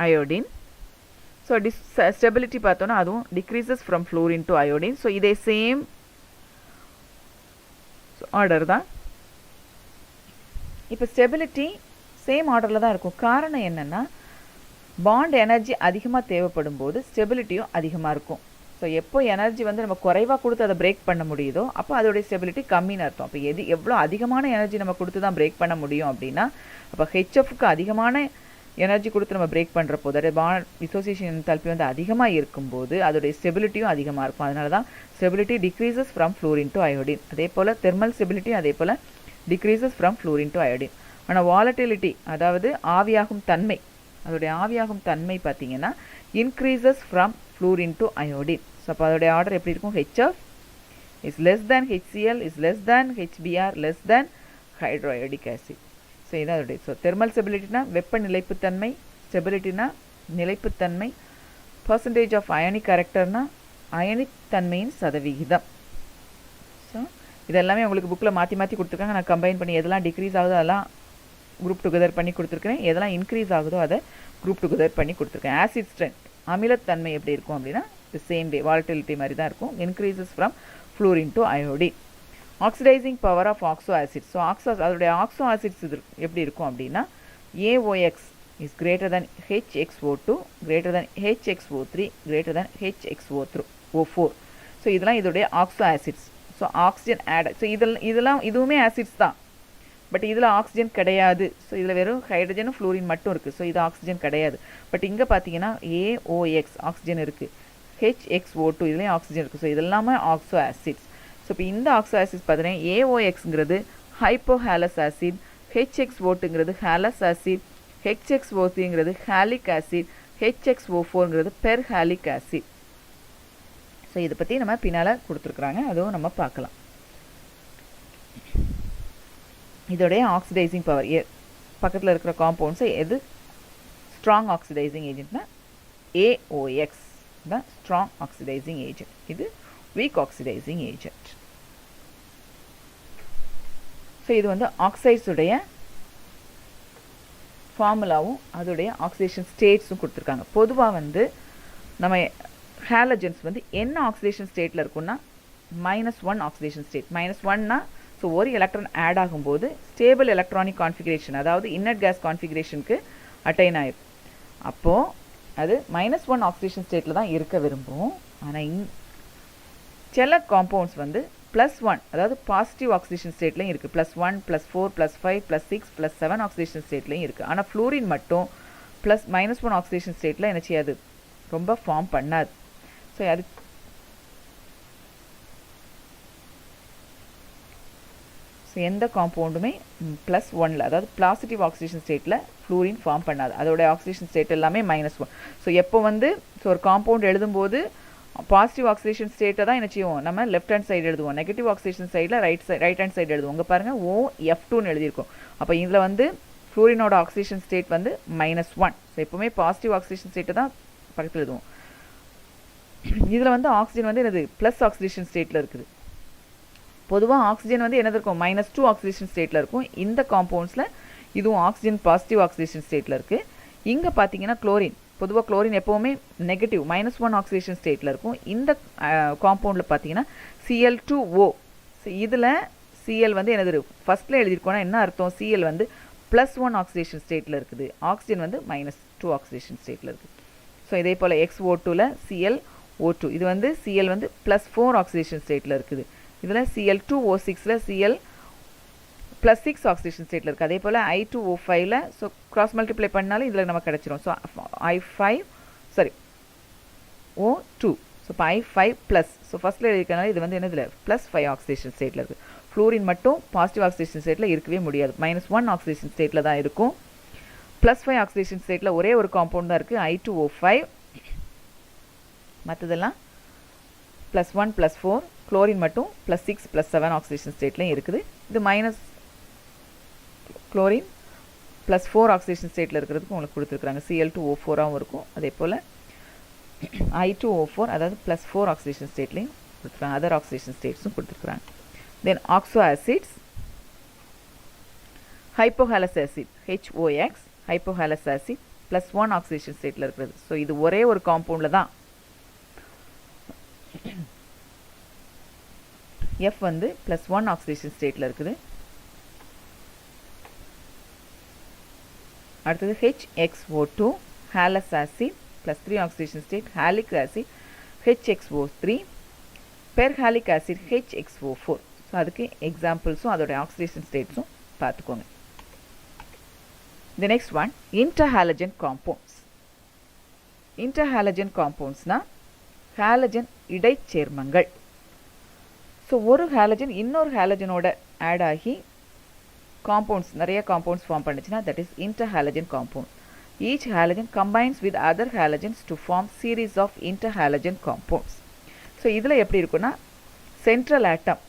iodine. So stability பார்த்தோன்னா அதுவும் decreases from fluorine to iodine. So இதே சேம் ஆர்டர் தான். இப்போ ஸ்டெபிலிட்டி சேம் ஆர்டரில் தான் இருக்கும். காரணம் என்னென்னா பாண்ட் எனர்ஜி அதிகமாக தேவைப்படும் போது ஸ்டெபிலிட்டியும் அதிகமாக இருக்கும். ஸோ எப்போ எனர்ஜி வந்து நம்ம குறைவாக கொடுத்து அதை பிரேக் பண்ண முடியுதோ அப்போ அதோடைய ஸ்டெபிலிட்டி கம்மின்னு அர்த்தம். அப்போ எவ்வளோ அதிகமான எனர்ஜி நம்ம கொடுத்து தான் பிரேக் பண்ண முடியும் அப்படின்னா அப்போ ஹெச்எஃப்க்கு அதிகமான எனர்ஜி கொடுத்து நம்ம பிரேக் பண்ணுறப்போ அதோட பாண்ட் டிசோசியேஷன் என்தால்பி வந்து அதிகமாக இருக்கும்போது அதோடைய ஸ்டெபிலிட்டியும் அதிகமாக இருக்கும். அதனால தான் stability decreases from fluorine to iodine. அதே போல் தெர்மல் ஸ்டெபிலிட்டியும் அதே போல் decreases from fluorine to iodine. ஆனால் வாலட்டிலிட்டி அதாவது ஆவியாகும் தன்மை, அதோடைய ஆவியாகும் தன்மை பார்த்தீங்கன்னா increases from fluorine to iodine. So அப்போ அதோடைய ஆர்டர் எப்படி இருக்கும்? HF is less than HCl is less than HBr less than hydroiodic acid. So இதான் அதோடைய. ஸோ தெர்மல் ஸ்டெபிலிட்டினா வெப்ப நிலைப்புத்தன்மை, ஸ்டெபிலிட்டினா நிலைப்புத்தன்மை, பர்சன்டேஜ் ஆஃப் அயனிக் கேரக்டர்னா அயனிக் தன்மையின் சதவிகிதம். ஸோ இதெல்லாமே உங்களுக்கு புக்கில் மாற்றி மாற்றி கொடுத்துருக்காங்க. நான் கம்பைன் பண்ணி எதெல்லாம் டிக்ரீஸ் ஆகுதோ அதெல்லாம் குரூப் டுகெதர் பண்ணி கொடுத்துருக்கேன். எதெல்லாம் இன்க்ரீஸ் ஆகுதோ அதை குரூப் டுகெதர் பண்ணி கொடுத்துருக்கேன். ஆசிட் ஸ்ட்ரென்த் அமிலத்தன்மை எப்படி இருக்கும் அப்படின்னா சேம் வே வாலட்டிலிட்டி மாதிரி தான் இருக்கும். Increases from fluorine to iodine. Oxidising power of oxo acid. So அதோடைய ஆக்சோ ஆசிட்ஸ் இது எப்படி இருக்கும் அப்படின்னா AOX is greater than HXO2 greater than HXO3 greater than HXO4. So இதெல்லாம் இதோடைய oxo acids. So oxygen add. So இதுவுமே acids தான், but இதில் ஆக்சிஜன் கிடையாது. ஸோ இதில் வெறும் ஹைட்ரஜனும் ஃப்ளூரின் மட்டும் இருக்குது. ஸோ இது ஆக்சிஜன் கிடையாது. பட் இங்கே பார்த்தீங்கன்னா AOX ஆக்சிஜன் இருக்குது, HXO2 இதுலேயும் ஆக்சிஜன் இருக்குது. ஸோ இதெல்லாமே ஆக்சோ ஆசிட்ஸ். ஸோ இப்போ இந்த ஆக்சோ ஆசிட்ஸ் பார்த்தீங்கன்னா AOXங்கிறது ஹைப்போஹாலஸ் ஆசிட், HXO2ங்கிறது ஹாலஸ் ஆசிட், HXO3ங்கிறது ஹாலிக் ஆசிட், HXO4ங்கிறது பெர்ஹாலிக் ஆசிட். ஸோ இதை பற்றி நம்ம பின்னால் கொடுத்துருக்குறாங்க, அதுவும் நம்ம பார்க்கலாம். இதோடைய ஆக்சிடைசிங் பவர் பக்கத்தில் இருக்கிற காம்பவுண்ட்ஸை எது ஸ்ட்ராங் ஆக்சிடைசிங் ஏஜென்ட்னா AOX தான் ஸ்ட்ராங் ஆக்சிடைசிங் ஏஜென்ட். இது வீக் ஆக்சிடைசிங் ஏஜென்ட். ஸோ இது வந்து ஆக்சைட்ஸுடைய ஃபார்முலாவும் அதோடைய ஆக்சிடேஷன் ஸ்டேட்ஸும் கொடுத்துருக்காங்க. பொதுவாக வந்து நம்ம ஹாலஜன்ஸ் வந்து என்ன ஆக்சிடேஷன் ஸ்டேட்டில் இருக்குன்னா -1 ஆக்சிடேஷன் ஸ்டேட். -1னா ஸோ ஒரு எலக்ட்ரான் ஆட் ஆகும்போது ஸ்டேபிள் எலக்ட்ரானிக் கான்ஃபிகரேஷன் அதாவது இன்னட் கேஸ் கான்ஃபிகரேஷனுக்கு அட்டைன் ஆயிடும். அப்போது அது -1 ஆக்சிடேஷன் ஸ்டேட்டில் தான் இருக்க விரும்பும். ஆனால் சில காம்பவுண்ட்ஸ் வந்து +1 அதாவது பாசிட்டிவ் ஆக்சிடேஷன் ஸ்டேட்லையும் இருக்குது. +1 +4 +5 +6 +7 ஆக்சிடேஷன் ஸ்டேட்லையும் இருக்குது. ஆனால் ஃப்ளூரின் மட்டும் -1 ஆக்சிடேஷன் ஸ்டேட்டில் என்ன செய்யாது, ரொம்ப ஃபார்ம் பண்ணாது. ஸோ அது எந்த காம்பவுண்டுமே +1ல் அதாவது பாசிட்டிவ் ஆக்சிடேஷன் ஸ்டேட்டில் ஃப்ளூரின் ஃபார்ம் பண்ணாது. அதோட ஆக்சிடேஷன் ஸ்டேட் எல்லாமே -1. ஸோ எப்போ வந்து ஒரு காம்பவுண்ட் எழுதும்போது பாசிட்டிவ் ஆக்சிடேஷன் ஸ்டேட்டை தான் என்ன செய்வோம், நம்ம லெஃப்ட் ஹேண்ட் சைடு எழுதுவோம். நெகட்டிவ் ஆக்சிடேஷன் சைடில் ரைட் ஹேண்ட் சைடு எழுதுவோம். உங்கள் பாருங்கள் OF2ன்னு எழுதியிருக்கோம். அப்போ இதில் வந்து ஃப்ளூரினோட ஆக்சிடேஷன் ஸ்டேட் வந்து -1. ஸோ எப்போவுமே பாசிட்டிவ் ஆக்சிடேஷன் ஸ்டேட்டை தான் பக்கத்தில் எழுதுவோம். இதில் வந்து ஆக்சிஜன் வந்து என்னது ப்ளஸ் ஆக்சிடேஷன் ஸ்டேட்டில் இருக்குது. பொதுவாக ஆக்சிஜன் வந்து என்னது இருக்கும், -2 ஆக்சிடேஷன் ஸ்டேட்டில் இருக்கும். இந்த காம்பவுண்ட்ஸில் இதுவும் ஆக்சிஜன் பாசிட்டிவ் ஆக்சிடேஷன் ஸ்டேட்டில் இருக்குது. இங்கே பார்த்தீங்கன்னா குளோரின், பொதுவாக குளோரின் எப்போவுமே நெகட்டிவ் -1 ஆக்சிடேஷன் ஸ்டேட்டில் இருக்கும். இந்த காம்பவுண்டில் பார்த்தீங்கன்னா Cl2O. ஸோ இதில் Cl வந்து என்னது ஃபஸ்ட்டில் எழுதியிருக்கோன்னா என்ன அர்த்தம், Cl வந்து +1 ஆக்சிடேஷன் ஸ்டேட்டில் இருக்குது, ஆக்சிஜன் வந்து -2 ஆக்சிடேஷன் ஸ்டேட்டில் இருக்குது. ஸோ இதே போல் XO2ல் Cl(O2) இது வந்து Cl வந்து +4 ஆக்சிடேஷன் ஸ்டேட்டில் இருக்குது. இதில் Cl2O6ல் Cl +6 ஆக்சிடேஷன் ஸ்டேட்டில் இருக்குது. அதே போல் I2O5ல் ஸோ கிராஸ் மல்டிப்ளை பண்ணாலும் இதில் நமக்கு கிடச்சிரும். ஸோ O2 ஸோ இப்போ I5+. ஸோ ஃபஸ்ட்டில் இருக்கிறனால இது வந்து என்னதில் +5 ஆக்சிடேஷன் ஸ்டேட்டில் இருக்குது. ஃப்ளூரின் மட்டும் பாசிட்டிவ் ஆக்சிடேஷன் ஸ்டேட்டில் இருக்கவே முடியாது, -1 ஆக்சிடேஷன் ஸ்டேட்டில் தான் இருக்கும். +5 ஆக்சிடேஷன் ஸ்டேட்டில் ஒரே ஒரு காம்பவுண்ட் தான் இருக்குது, I2O5. மற்றதெல்லாம் +1 +4. குளோரின் மட்டும் +6 +7 ஆக்சிடேஷன் ஸ்டேட்லையும் இருக்குது. இது குளோரின் +4 ஆக்சிடேஷன் ஸ்டேட்டில் இருக்கிறதுக்கு உங்களுக்கு கொடுத்துருக்குறாங்க. Cl2O4ஆகவும் இருக்கும். அதே போல் I2O4 அதாவது +4 ஆக்சிடேஷன் ஸ்டேட்லேயும் கொடுத்துருக்காங்க. அதர் ஆக்சிடேஷன் ஸ்டேட்ஸும் கொடுத்துருக்குறாங்க. Then oxo acids, hypohalous acid HOX, hypohalous acid +1 oxidation ஸ்டேட்டில் இருக்கிறது. ஸோ இது ஒரே ஒரு காம்பவுண்டில் தான் F வந்து +1 ஆக்சிடேஷன் ஸ்டேட்டில் இருக்குது. அடுத்தது HXO2 halous acid +3 oxidation state, halic acid HXO3, perhalic acid HXO4. So அதுக்கு எக்ஸாம்பிள்ஸும் அதோட ஆக்சிடேஷன் ஸ்டேட்ஸும் பார்த்துக்கோங்க. The next one, interhalogen compounds. Interhalogen compoundsனா ஹாலஜன் இடைச்சேர்மங்கள். ஸோ ஒரு ஹாலஜன் இன்னொரு ஹாலஜனோட ஆட் ஆகி காம்பவுண்ட்ஸ் நிறைய காம்பவுண்ட்ஸ் ஃபார்ம் பண்ணுச்சுன்னா that is interhalogen compound. Each halogen combines with other halogens to form series of interhalogen compounds. So இதில் எப்படி இருக்குன்னா சென்ட்ரல் ஆட்டம்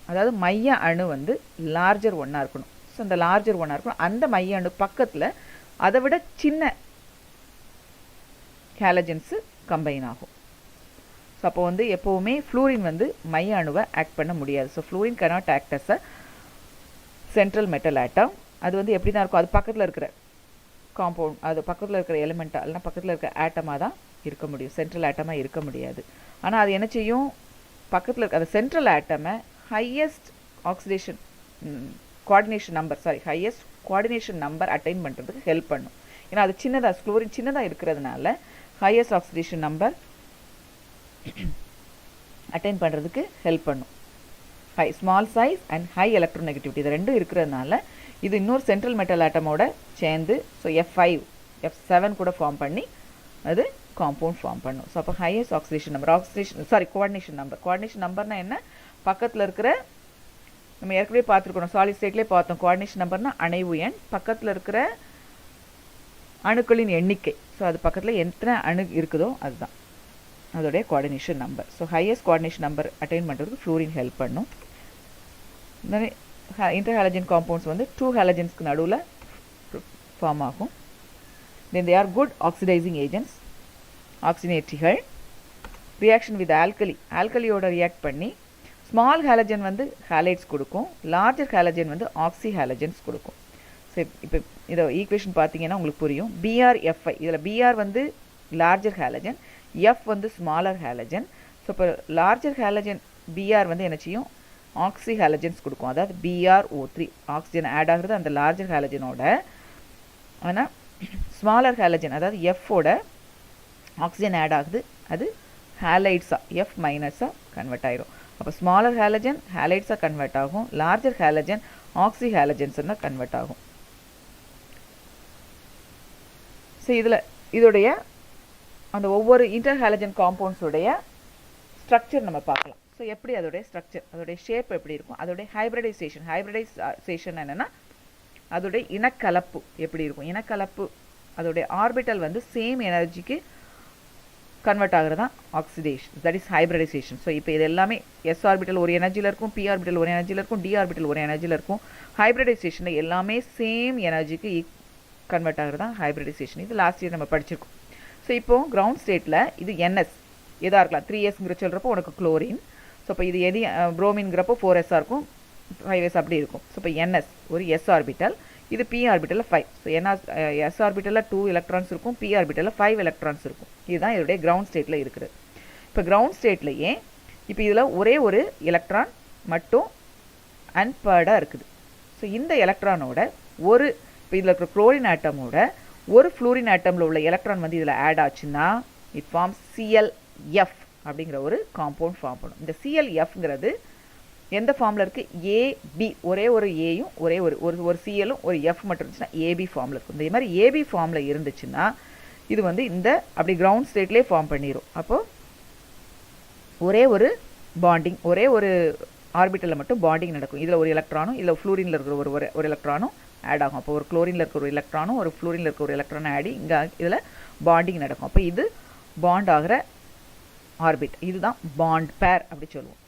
அதாவது மைய அணு வந்து லார்ஜர் ஒன்னாக இருக்கணும். ஸோ அந்த லார்ஜர் ஒன்னாக இருக்கணும். அந்த மைய அணு பக்கத்தில் அதை விட சின்ன ஹாலஜன்ஸு கம்பைன் ஆகும். ஸோ அப்போ வந்து எப்போவுமே ஃப்ளூரின் வந்து மைய அணுவை ஆக்ட் பண்ண முடியாது. So fluorine cannot act as a central metal atom. அது வந்து எப்படி தான் இருக்கும், அது பக்கத்தில் இருக்கிற காம்பவுண்ட், அது பக்கத்தில் இருக்கிற எலிமெண்ட்டாக இல்லைனா பக்கத்தில் இருக்கிற ஆட்டமாக தான் இருக்க முடியும், சென்ட்ரல் ஆட்டமாக இருக்க முடியாது. ஆனால் அது என்ன செய்யும், பக்கத்தில் இருக்க அந்த சென்ட்ரல் ஆட்டமை highest oxidation highest coordination number attain பண்ணுறதுக்கு ஹெல்ப் பண்ணும். ஏன்னா அது சின்னதாக ஃப்ளூரின் சின்னதாக இருக்கிறதுனால ஹையஸ்ட் ஆக்சிடேஷன் நம்பர் அட்டைன் பண்ணுறதுக்கு ஹெல்ப் பண்ணும். Small size and high electronegativity இது ரெண்டும் இருக்கிறதுனால இது இன்னொரு சென்ட்ரல் மெட்டல் ஆட்டமோட சேர்ந்து ஸோ F5 F7 கூட ஃபார்ம் பண்ணி அது காம்பவுண்ட் ஃபார்ம் பண்ணும். ஸோ அப்போ ஹையஸ்ட் ஆக்சிடேஷன் நம்பர் கோஆர்டினேஷன் நம்பர்னா என்ன, பக்கத்தில் இருக்கிற நம்ம ஏற்கனவே பார்த்துருக்கணும் சாலிட் ஸ்டேட்லேயே பார்த்தோம். கோஆர்டினேஷன் நம்பர்னா அணைவு எண், பக்கத்தில் இருக்கிற அணுக்களின் எண்ணிக்கை. ஸோ அது பக்கத்தில் எத்தனை அணு இருக்குதோ அதுதான் அதோடைய coordination number. So highest coordination number attain பண்ணுறதுக்கு ஃப்ளூரின் ஹெல்ப் பண்ணும். இன்டர்ஹாலஜன் காம்பவுண்ட்ஸ் வந்து 2 ஹாலஜன்ஸ்க்கு நடுவில் ஃபார்ம் ஆகும். Then they are good oxidising agents, ஆக்சினேற்றிகள். ரியாக்ஷன் வித் ஆல்கலியோட ரியாக்ட் பண்ணி ஸ்மால் ஹாலஜன் வந்து ஹாலைட்ஸ் கொடுக்கும், லார்ஜர் ஹாலஜன் வந்து ஆக்சி ஹாலஜன்ஸ் கொடுக்கும். ஸோ இப்போ இதை ஈக்குவேஷன் பார்த்தீங்கன்னா உங்களுக்கு புரியும். BrFi இதில் Br வந்து லார்ஜர் ஹாலஜன், F வந்து ஸ்மாலர் ஹாலஜன். ஸோ இப்போ லார்ஜர் ஹாலஜன் Br வந்து என்ன செய்யும், ஆக்சி ஹாலஜன்ஸ் கொடுக்கும். அதாவது BrO3 ஆக்சிஜன் ஆட் ஆகுறது அந்த லார்ஜர் ஹாலஜனோட. ஆனால் ஸ்மாலர் ஹாலஜன் அதாவது Fோட ஆக்சிஜன் ஆட் ஆகுது, அது ஹாலைட்ஸாக F மைனஸாக கன்வெர்ட் ஆயிரும். அப்போ ஸ்மாலர் ஹாலஜன் ஹாலைட்ஸாக கன்வெர்ட் ஆகும், லார்ஜர் ஹாலஜன் ஆக்சி ஹாலஜன்ஸ்னா கன்வெர்ட் ஆகும். ஸோ இதோடைய அந்த ஒவ்வொரு இன்டர்ஹாலஜன் காம்பவுண்ட்ஸோடைய ஸ்ட்ரக்சர் நம்ம பார்க்கலாம். ஸோ எப்படி அதோடைய ஸ்ட்ரக்சர், அதோடைய ஷேப் எப்படி இருக்கும், அதோடைய ஹைப்ரிடைசேஷன் என்னென்னா அதோடைய இனக்கலப்பு எப்படி இருக்கும். இனக்கலப்பு அதோடைய ஆர்பிட்டல் வந்து சேம் எனர்ஜிக்கு கன்வெர்ட் ஆகிறது தான் oxidation, that is hybridisation. So இப்போ இது எல்லாமே S ஆர்பிட்டல் ஒரு எனர்ஜியில் இருக்கும், P ஆர்பிட்டல் ஒரு எனர்ஜியில் இருக்கும், D ஆர்பிட்டல் ஒரு எனர்ஜியில் இருக்கும். ஹைப்ரிடைசேஷனில் எல்லாமே சேம் எனர்ஜிக்கு கன்வெர்ட் ஆகிறது தான் ஹைப்ரிடைசேஷன். இது லாஸ்ட் இயர் நம்ம படிச்சிருக்கோம். ஸோ இப்போது கிரவுண்ட் ஸ்டேட்டில் இது NS எதாக இருக்கலாம், 3Sங்கிற சொல்கிறப்போ உனக்கு குளோரின். ஸோ இப்போ இது எது புரோமின்ங்கிறப்போ 4S இருக்கும், 5S அப்படி இருக்கும். ஸோ இப்போ NS ஒரு S ஆர்பிட்டல், இது P ஆர்பிட்டலில் 5. ஸோ S ஆர்பிட்டலில் 2 எலக்ட்ரான்ஸ் இருக்கும், P ஆர்பிட்டலில் 5 எலக்ட்ரான்ஸ் இருக்கும். இதுதான் இதோடைய கிரவுண்ட் ஸ்டேட்டில் இருக்குது. இப்போ கிரவுண்ட் ஸ்டேட்லையே இப்போ இதில் ஒரே ஒரு எலக்ட்ரான் மட்டும் அன்பேர்டாக இருக்குது. ஸோ இந்த எலக்ட்ரானோட ஒரு இப்போ இதில் இருக்கிற குளோரின் ஆட்டமோட ஒரு ஃப்ளூரின் ஆட்டமில் உள்ள எலக்ட்ரான் வந்து இதில் ஆட் ஆச்சுன்னா இட் ஃபார்ம்ஸ் ClF அப்படிங்கிற ஒரு காம்பவுண்ட் ஃபார்ம் பண்ணும். இந்த ClFங்கிறது எந்த ஃபார்மில் இருக்குது, AB ஒரே ஒரு ஏயும் ஒரே ஒரு சிஎலும் ஒரு எஃப் மட்டும் இருந்துச்சுன்னா AB ஃபார்மில் இருக்கும். இந்த மாதிரி AB ஃபார்மில் இருந்துச்சுன்னா இது வந்து இந்த அப்படி கிரவுண்ட் ஸ்டேட்லேயே ஃபார்ம் பண்ணிடும். அப்போது ஒரே ஒரு பாண்டிங், ஒரே ஒரு ஆர்பிட்டலில் மட்டும் பாண்டிங் நடக்கும். இதில் ஒரு எலக்ட்ரானும் இதில் ஃப்ளூரினில் இருக்கிற ஒரு எலக்ட்ரானும் ஆட் ஆகும். அப்போ ஒரு குளோரினில் இருக்கிற ஒரு எலக்ட்ரானும் ஒரு ஃப்ளூரினில் இருக்கிற ஒரு எலக்ட்ரானும் ஆடி இங்கே இதில் பாண்டிங் நடக்கும். அப்போ இது பாண்ட் ஆகிற ஆர்பிட், இதுதான் பாண்ட் பேர் அப்படி சொல்லுவோம்.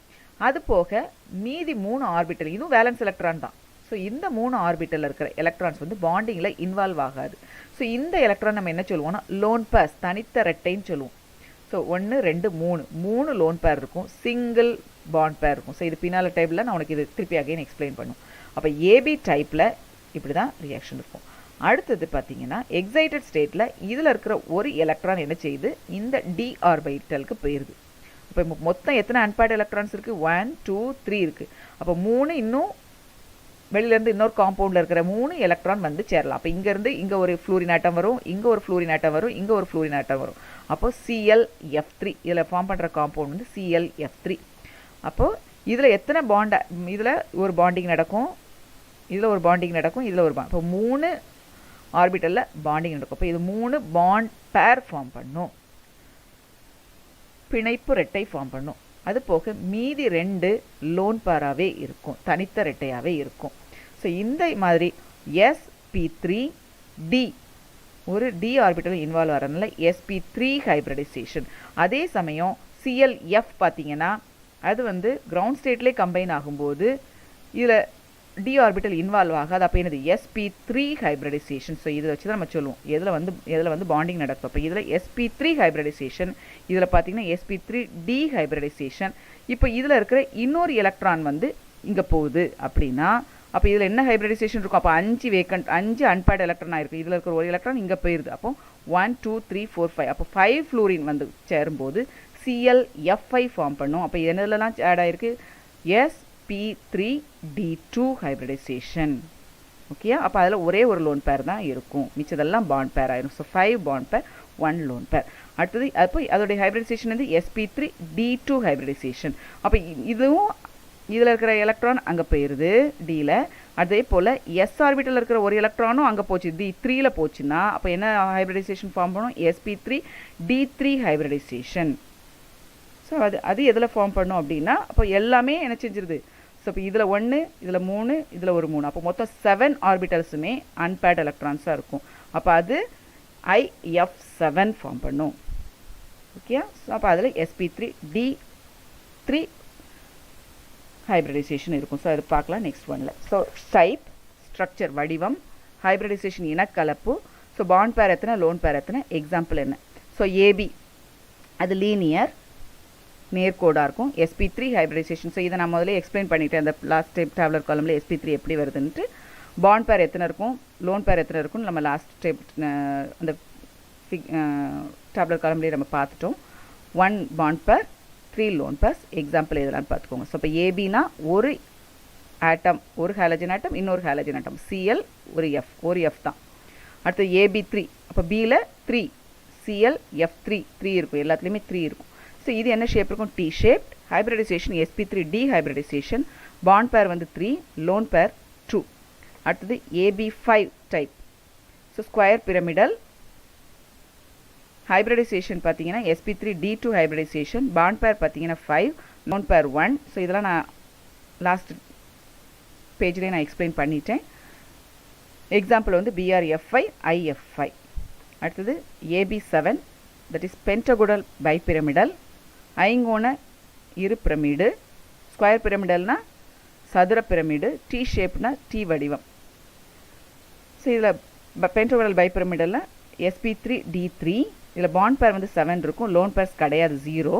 அது போக மீதி 3 ஆர்பிட்டல் இதுவும் வேலன்ஸ் எலக்ட்ரான் தான். ஸோ இந்த 3 ஆர்பிட்டலில் இருக்கிற எலக்ட்ரான்ஸ் வந்து பாண்டிங்கில் இன்வால்வ் ஆகாது. ஸோ இந்த எலக்ட்ரான் நம்ம என்ன சொல்லுவோம்னா லோன் பேர்ஸ், தனித்த ரெட்டைன்னு சொல்லுவோம். ஸோ 1 2 3 லோன் பேர் இருக்கும், சிங்கிள் பாண்ட் பேர் இருக்கும். ஸோ இது பின்னால் டைப்பில் நான் உனக்கு இது திருப்பி அகைன் எக்ஸ்பிளைன் பண்ணும். அப்போ ஏபி டைப்பில் இப்படி தான் ரியாக்ஷன் இருக்கும். அடுத்தது பார்த்தீங்கன்னா எக்ஸைட்டட் ஸ்டேட்டில் இதில் இருக்கிற ஒரு எலக்ட்ரான் என்ன செய்யுது, இந்த டி ஆர்பிட்டலுக்கு போயிடுது. இப்போ மொத்தம் எத்தனை அன்பேர்டு எலக்ட்ரான்ஸ் இருக்குது, 1 2 3 இருக்குது. அப்போ 3 இன்னும் வெளியிலேருந்து இன்னொரு காம்பவுண்டில் இருக்கிற 3 எலக்ட்ரான் வந்து சேரலாம். அப்போ இங்கேருந்து இங்கே ஒரு ஃப்ளூரின் ஆட்டம் வரும், இங்கே ஒரு ஃப்ளூரின் ஆட்டம் வரும், இங்கே ஒரு ஃப்ளூரின் ஆட்டம் வரும். அப்போது ClF3 இதில் ஃபார்ம் பண்ணுற காம்பவுண்ட் வந்து ClF3. அப்போது இதில் எத்தனை பாண்ட், இதில் ஒரு பாண்டிங் நடக்கும், இதில் ஒரு பாண்டிங் நடக்கும், இதில் ஒரு இப்போ 3 ஆர்பிட்டலில் பாண்டிங் நடக்கும். அப்போ இது 3 பாண்ட் பேர் ஃபார்ம் பண்ணும், பிணைப்பு ரெட்டை ஃபார்ம் பண்ணும். அது போக மீதி 2 லோன் பேராகவே இருக்கும், தனித்த ரெட்டையாகவே இருக்கும். ஸோ இந்த மாதிரி sp3d ஒரு டி ஆர்பிட்டல் இன்வால்வ் ஆகிறதுனால sp3 ஹைப்ரிடைசேஷன். அதே சமயம் ClF பார்த்தீங்கன்னா அது வந்து கிரவுண்ட் ஸ்டேட்லேயே கம்பைன் ஆகும்போது இதில் டி ஆர்பிட்டல் இன்வால்வ் ஆகாது. அப்போ என்னது sp3 ஹைப்ரிடைசேஷன். ஸோ இதில் வச்சு தான் நம்ம சொல்லுவோம் எதில் வந்து பாண்டிங் நடக்கும். அப்போ இதில் sp3 ஹைப்ரிடைசேஷன், இதில் பார்த்தீங்கன்னா sp3d ஹைப்ரிடைசேஷன். இப்போ இதில் இருக்கிற இன்னொரு எலக்ட்ரான் வந்து இங்கே போகுது அப்படின்னா அப்போ இதில் என்ன ஹைப்ரிடைசேஷன் இருக்கும், அப்போ 5 அன்பேர்டு எலக்ட்ரான் ஆயிருக்கு. இதில் இருக்கிற ஒரு எலக்ட்ரான் இங்கே போயிடுது. அப்போ 1 2 3 4 5 அப்போ 5 ஃப்ளூரின் வந்து சேரும்போது ClF5 ஃபார்ம் பண்ணும். அப்போ என்னதுலலாம் ஆட் ஆயிருக்கு, sp3d2 ஹைப்ரிடைசேஷன். ஓகேயா, அப்போ அதில் ஒரே ஒரு லோன் பேர் தான் இருக்கும், மிச்சதெல்லாம் பாண்ட் பேர் ஆயிரும். ஸோ 5 பாண்ட் பேர் 1 லோன் பேர். அடுத்தது அப்போ அதோடைய ஹைப்ரிடைசேஷன் வந்து sp3d2 ஹைப்ரிடைசேஷன். அப்போ இதுவும் இதில் இருக்கிற எலக்ட்ரான் அங்கே போயிடுது டியில். அதே போல் எஸ் ஆர்பிட்டலில் இருக்கிற ஒரு எலக்ட்ரானும் அங்கே போச்சு, D3ல போச்சுன்னா அப்போ என்ன ஹைப்ரிடைசேஷன் ஃபார்ம் பண்ணும், sp3d3 ஹைப்ரிடைசேஷன். ஸோ அது எதில் ஃபார்ம் பண்ணும் அப்படின்னா அப்போ எல்லாமே என்ன செஞ்சிருது. ஸோ இப்போ இதில் 1 இதில் 3 இதில் ஒரு 3 அப்போ மொத்தம் 7 ஆர்பிட்டல்ஸுமே அன்பேர்டு எலக்ட்ரான்ஸாக இருக்கும். அப்போ அது IF7 ஃபார்ம் பண்ணும். ஓகே, ஸோ அப்போ அதில் sp3d3 ஹைப்ரிடைசேஷன் இருக்கும். ஸோ அது பார்க்கலாம் நெக்ஸ்ட் ஒன்ல. ஸோ டைப், ஸ்ட்ரக்சர் வடிவம், ஹைப்ரிடைசேஷன் இனக்கலப்பு, ஸோ பாண்ட் பேர் எத்தனை, லோன் பேர் எத்தனை, எக்ஸாம்பிள் என்ன. ஸோ ஏபி அது லீனியர் நேர்கோடாக இருக்கும். sp3 hybridisation. ஸோ இதை நான் முதல்ல எக்ஸ்பிளைன் பண்ணிட்டேன் அந்த லாஸ்ட் டைப் டேப்லர் காலமில் sp3 எப்படி வருதுன்ட்டு. பாண்ட் பேர் எத்தனை இருக்கும், லோன் பேர் எத்தனை இருக்கும்னு நம்ம லாஸ்ட் டைப் அந்த டேப்லர் காலம்லேயே நம்ம பார்த்துட்டோம். 1 பாண்ட் பேர் 3 லோன் பேர்ஸ். எக்ஸாம்பிள் எதெல்லாம் பார்த்துக்கோங்க. ஸோ இப்போ ஏபினா ஒரு ஆட்டம், ஒரு ஹாலஜன் ஆட்டம், இன்னொரு ஹாலஜன் ஆட்டம், Cl ஒரு F தான். அடுத்து AB3, அப்போ பியில் 3 ClF3 3 இருக்கும், எல்லாத்துலேயுமே 3 இருக்கும். ஸோ இது என்ன ஷேப் இருக்கும், T shape. Hybridisation sp3d hybridisation. Bond pair வந்து 3, லோன் பேர் 2. அடுத்தது AB5 type. So square pyramidal. Hybridisation பார்த்தீங்கன்னா sp3d2 ஹைப்ரிடைசேஷன். பாண்ட் பேர் பார்த்தீங்கன்னா 5, லோன் பேர் 1. ஸோ இதெல்லாம் நான் லாஸ்ட் பேஜ்லேயே நான் எக்ஸ்பிளைன் பண்ணிட்டேன். எக்ஸாம்பிள் வந்து BrF5 IF5. அடுத்தது AB7 that is pentagonal bipyramidal. ஐங்கோண இரு பிரமிடு. ஸ்கொயர் பிரமிடல்னா சதுர பிரமிடு. T ஷேப்னா T வடிவம். ஸோ இதில் பென்டகோனல் பைபிரமிடலில் sp3d3. இதில் பாண்ட் பேர் வந்து 7 இருக்கும், லோன் பேர்ஸ் கிடையாது, 0.